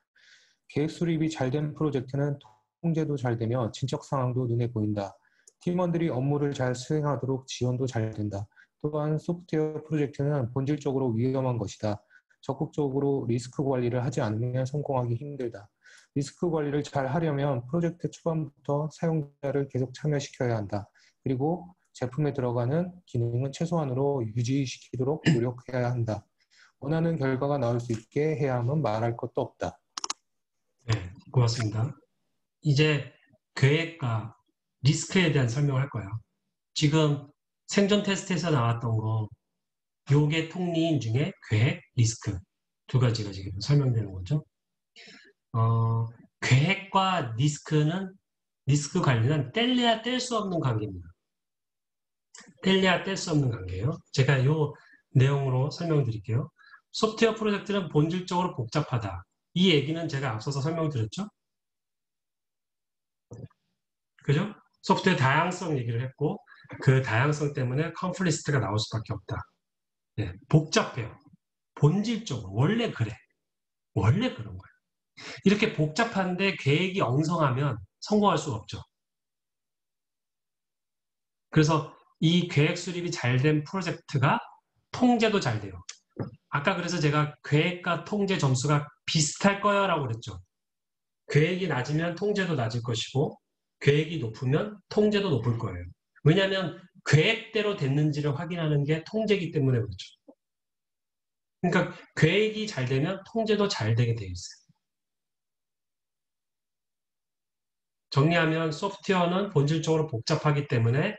계획 수립이 잘 된 프로젝트는 통제도 잘 되며 진척 상황도 눈에 보인다. 팀원들이 업무를 잘 수행하도록 지원도 잘 된다. 또한 소프트웨어 프로젝트는 본질적으로 위험한 것이다. 적극적으로 리스크 관리를 하지 않으면 성공하기 힘들다. 리스크 관리를 잘 하려면 프로젝트 초반부터 사용자를 계속 참여시켜야 한다. 그리고 제품에 들어가는 기능은 최소한으로 유지시키도록 노력해야 한다. 원하는 결과가 나올 수 있게 해야 하면 말할 것도 없다. 네, 고맙습니다. 이제 계획과 리스크에 대한 설명을 할 거예요. 지금 생존 테스트에서 나왔던 거, 요게 통리인 중에 계획, 리스크 두 가지가 지금 설명되는 거죠. 계획과 리스크 관리는 뗄래야 뗄 수 없는 관계입니다. 뗄래야 뗄 수 없는 관계예요. 제가 이 내용으로 설명드릴게요. 소프트웨어 프로젝트는 본질적으로 복잡하다. 이 얘기는 제가 앞서서 설명드렸죠. 그죠? 소프트웨어 다양성 얘기를 했고 그 다양성 때문에 컨플리스트가 나올 수밖에 없다. 네, 복잡해요. 본질적으로 원래 그래. 원래 그런 거예요. 이렇게 복잡한데 계획이 엉성하면 성공할 수가 없죠. 그래서 이 계획 수립이 잘 된 프로젝트가 통제도 잘 돼요. 아까 그래서 제가 계획과 통제 점수가 비슷할 거야 라고 그랬죠. 계획이 낮으면 통제도 낮을 것이고 계획이 높으면 통제도 높을 거예요. 왜냐하면 계획대로 됐는지를 확인하는 게 통제이기 때문에 그렇죠. 그러니까 계획이 잘 되면 통제도 잘 되게 되어 있어요. 정리하면 소프트웨어는 본질적으로 복잡하기 때문에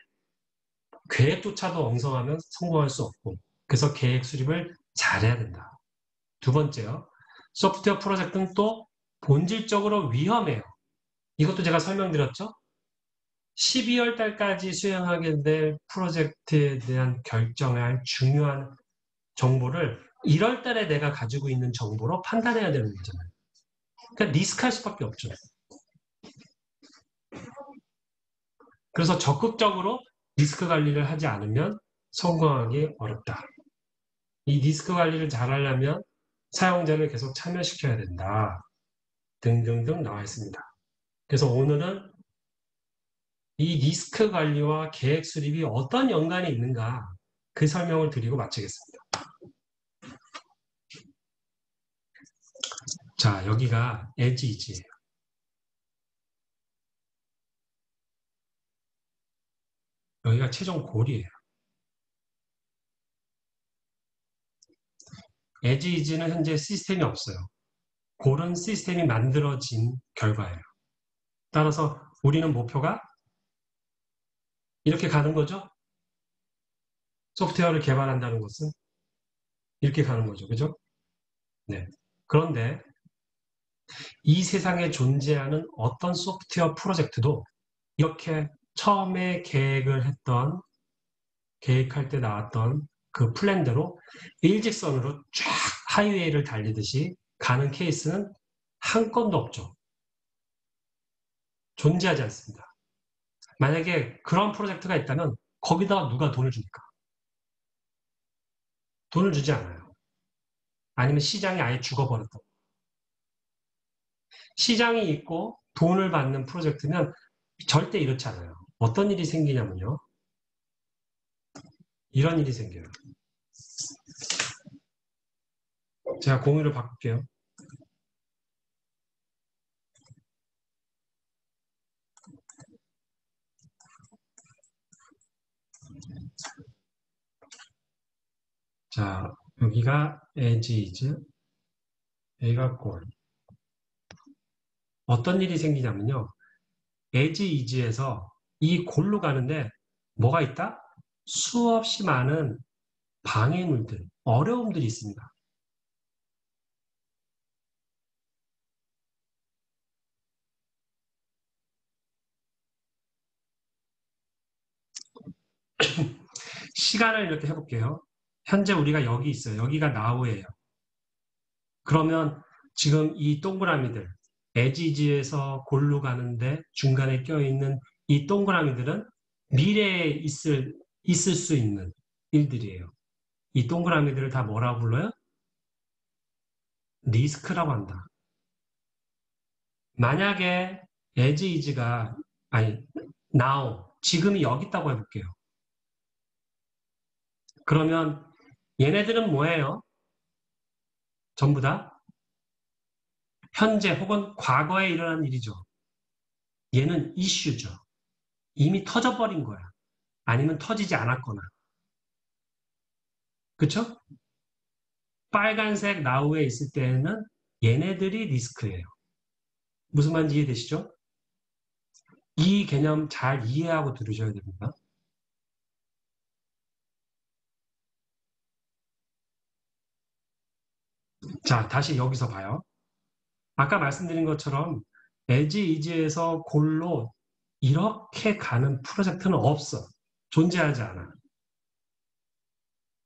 계획조차도 엉성하면 성공할 수 없고, 그래서 계획 수립을 잘해야 된다. 두 번째요. 소프트웨어 프로젝트는 또 본질적으로 위험해요. 이것도 제가 설명드렸죠? 12월 달까지 수행하게 될 프로젝트에 대한 결정할 중요한 정보를 1월 달에 내가 가지고 있는 정보로 판단해야 되는 거잖아요. 그러니까 리스크할 수밖에 없죠. 그래서 적극적으로 리스크 관리를 하지 않으면 성공하기 어렵다. 이 리스크 관리를 잘 하려면 사용자를 계속 참여시켜야 된다. 등등등 나와 있습니다. 그래서 오늘은 이 리스크 관리와 계획 수립이 어떤 연관이 있는가 그 설명을 드리고 마치겠습니다. 자, 여기가 as is예요. 여기가 최종 골이에요. as is는 현재 시스템이 없어요. 골은 시스템이 만들어진 결과예요. 따라서 우리는 목표가 이렇게 가는 거죠. 소프트웨어를 개발한다는 것은 이렇게 가는 거죠. 그죠? 네. 그런데 이 세상에 존재하는 어떤 소프트웨어 프로젝트도 이렇게 처음에 계획할 때 나왔던 그 플랜대로 일직선으로 쫙 하이웨이를 달리듯이 가는 케이스는 한 건도 없죠. 존재하지 않습니다. 만약에 그런 프로젝트가 있다면 거기다가 누가 돈을 줍니까? 돈을 주지 않아요. 아니면 시장이 아예 죽어버렸다. 시장이 있고 돈을 받는 프로젝트면 절대 이렇지 않아요. 어떤 일이 생기냐면요. 이런 일이 생겨요. 제가 공유를 바꿀게요. 자, 여기가 as is, 여기가 골. 어떤 일이 생기냐면요. as is에서 이 골로 가는데 뭐가 있다? 수없이 많은 방해물들, 어려움들이 있습니다. 시간을 이렇게 해볼게요. 현재 우리가 여기 있어요. 여기가 now예요. 그러면 지금 이 동그라미들, as is에서 골로 가는데 중간에 껴있는 이 동그라미들은 미래에 있을 수 있는 일들이에요. 이 동그라미들을 다 뭐라고 불러요? 리스크라고 한다. 만약에 as is가 now, 지금이 여기 있다고 해볼게요. 그러면 얘네들은 뭐예요? 전부 다 현재 혹은 과거에 일어난 일이죠. 얘는 이슈죠. 이미 터져버린 거야. 아니면 터지지 않았거나. 그쵸? 빨간색 now에 있을 때는 얘네들이 리스크예요. 무슨 말인지 이해되시죠? 이 개념 잘 이해하고 들으셔야 됩니다. 자, 다시 여기서 봐요. 아까 말씀드린 것처럼 as is에서 골로 이렇게 가는 프로젝트는 없어. 존재하지 않아.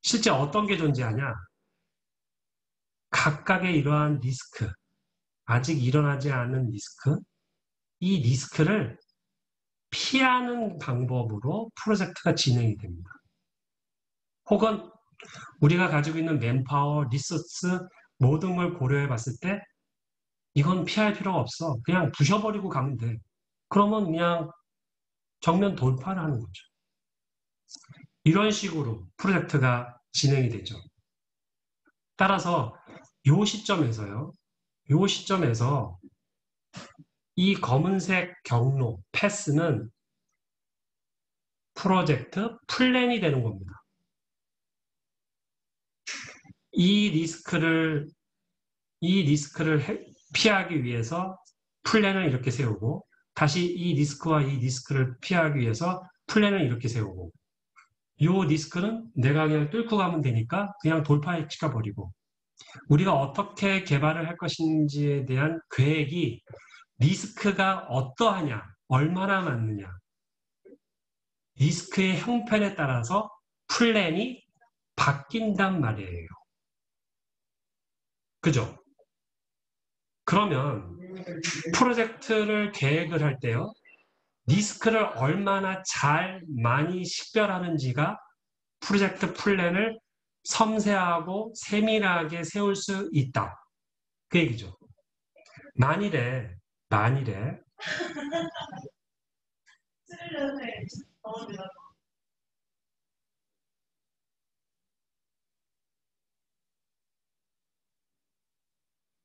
실제 어떤 게 존재하냐? 각각의 이러한 리스크, 아직 일어나지 않은 리스크, 이 리스크를 피하는 방법으로 프로젝트가 진행이 됩니다. 혹은 우리가 가지고 있는 맨파워, 리소스 모든 걸 고려해 봤을 때 이건 피할 필요가 없어. 그냥 부셔버리고 가면 돼. 그러면 그냥 정면 돌파를 하는 거죠. 이런 식으로 프로젝트가 진행이 되죠. 따라서 이 시점에서 이 검은색 경로, 패스는 프로젝트 플랜이 되는 겁니다. 이 리스크를 피하기 위해서 플랜을 이렇게 세우고 다시 이 리스크와 이 리스크를 피하기 위해서 플랜을 이렇게 세우고 이 리스크는 내가 그냥 뚫고 가면 되니까 그냥 돌파시켜버리고 우리가 어떻게 개발을 할 것인지에 대한 계획이 리스크가 어떠하냐, 얼마나 많느냐, 리스크의 형편에 따라서 플랜이 바뀐단 말이에요. 그죠? 그러면 프로젝트를 계획을 할 때요. 리스크를 얼마나 많이 식별하는지가 프로젝트 플랜을 섬세하고 세밀하게 세울 수 있다. 그 얘기죠. 만일에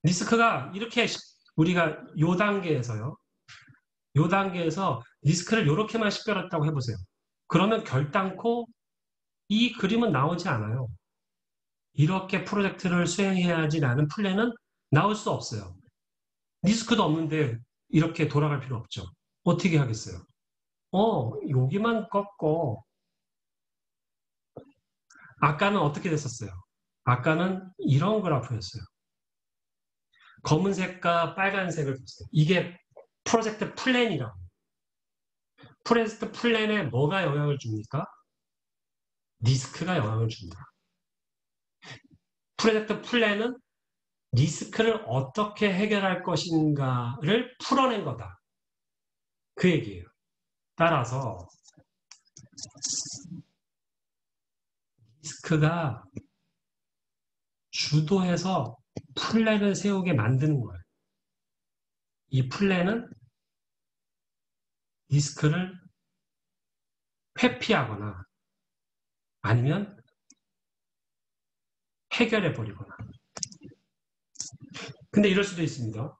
리스크가 이렇게 우리가 요 단계에서 리스크를 이렇게만 식별했다고 해보세요. 그러면 결단코 이 그림은 나오지 않아요. 이렇게 프로젝트를 수행해야지라는 플랜은 나올 수 없어요. 리스크도 없는데 이렇게 돌아갈 필요 없죠. 어떻게 하겠어요? 여기만 꺾고 아까는 어떻게 됐었어요? 아까는 이런 그래프였어요. 검은색과 빨간색을 봤어요. 이게 프로젝트 플랜이라고. 프로젝트 플랜에 뭐가 영향을 줍니까? 리스크가 영향을 준다. 프로젝트 플랜은 리스크를 어떻게 해결할 것인가를 풀어낸 거다. 그 얘기예요. 따라서 리스크가 주도해서 플랜을 세우게 만드는 거예요. 이 플랜은 리스크를 회피하거나 아니면 해결해버리거나. 근데 이럴 수도 있습니다.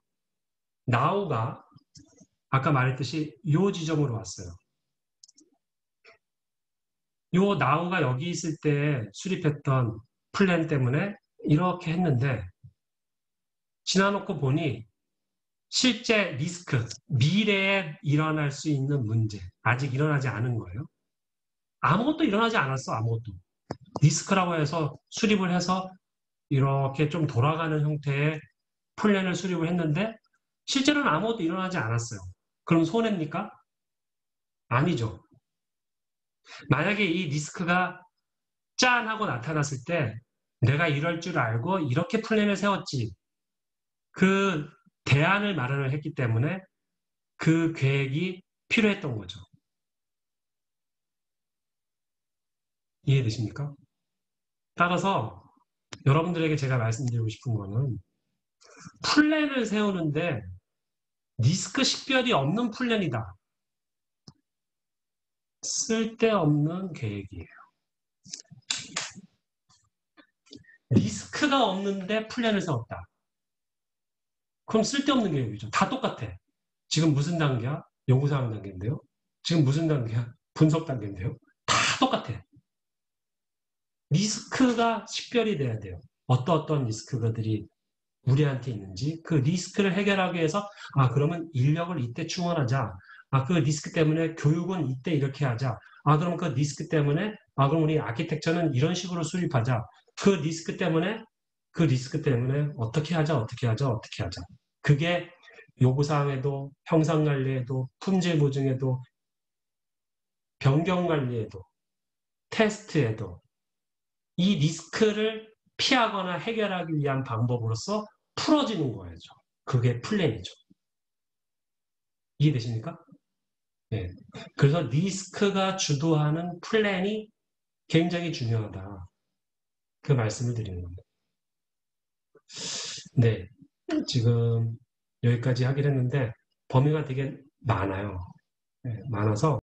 나우가 아까 말했듯이 이 지점으로 왔어요. 이 나우가 여기 있을 때 수립했던 플랜 때문에 이렇게 했는데 지나놓고 보니 실제 리스크, 미래에 일어날 수 있는 문제, 아직 일어나지 않은 거예요. 아무것도 일어나지 않았어, 아무것도. 리스크라고 해서 수립을 해서 이렇게 좀 돌아가는 형태의 플랜을 수립을 했는데 실제로는 아무것도 일어나지 않았어요. 그럼 손해입니까? 아니죠. 만약에 이 리스크가 짠 하고 나타났을 때 내가 이럴 줄 알고 이렇게 플랜을 세웠지. 그 대안을 마련을 했기 때문에 그 계획이 필요했던 거죠. 이해되십니까? 따라서 여러분들에게 제가 말씀드리고 싶은 거는 플랜을 세우는데 리스크 식별이 없는 플랜이다. 쓸데없는 계획이에요. 리스크가 없는데 플랜을 세웠다. 그럼 쓸데없는 계획이죠. 다 똑같아. 지금 무슨 단계야? 연구사항 단계인데요. 지금 무슨 단계야? 분석 단계인데요. 다 똑같아. 리스크가 식별이 돼야 돼요. 어떤 리스크들이 우리한테 있는지 그 리스크를 해결하기 위해서 그러면 인력을 이때 충원하자. 그 리스크 때문에 교육은 이때 이렇게 하자. 그럼 그 리스크 때문에 그럼 우리 아키텍처는 이런 식으로 수립하자. 그 리스크 때문에 어떻게 하자. 그게 요구사항에도 형상관리에도 품질 보증에도 변경관리에도 테스트에도 이 리스크를 피하거나 해결하기 위한 방법으로서 풀어지는 거예요. 그게 플랜이죠. 이해되십니까? 네. 그래서 리스크가 주도하는 플랜이 굉장히 중요하다. 그 말씀을 드리는 겁니다. 네. 지금 여기까지 하긴 했는데 범위가 되게 많아요. 네, 많아서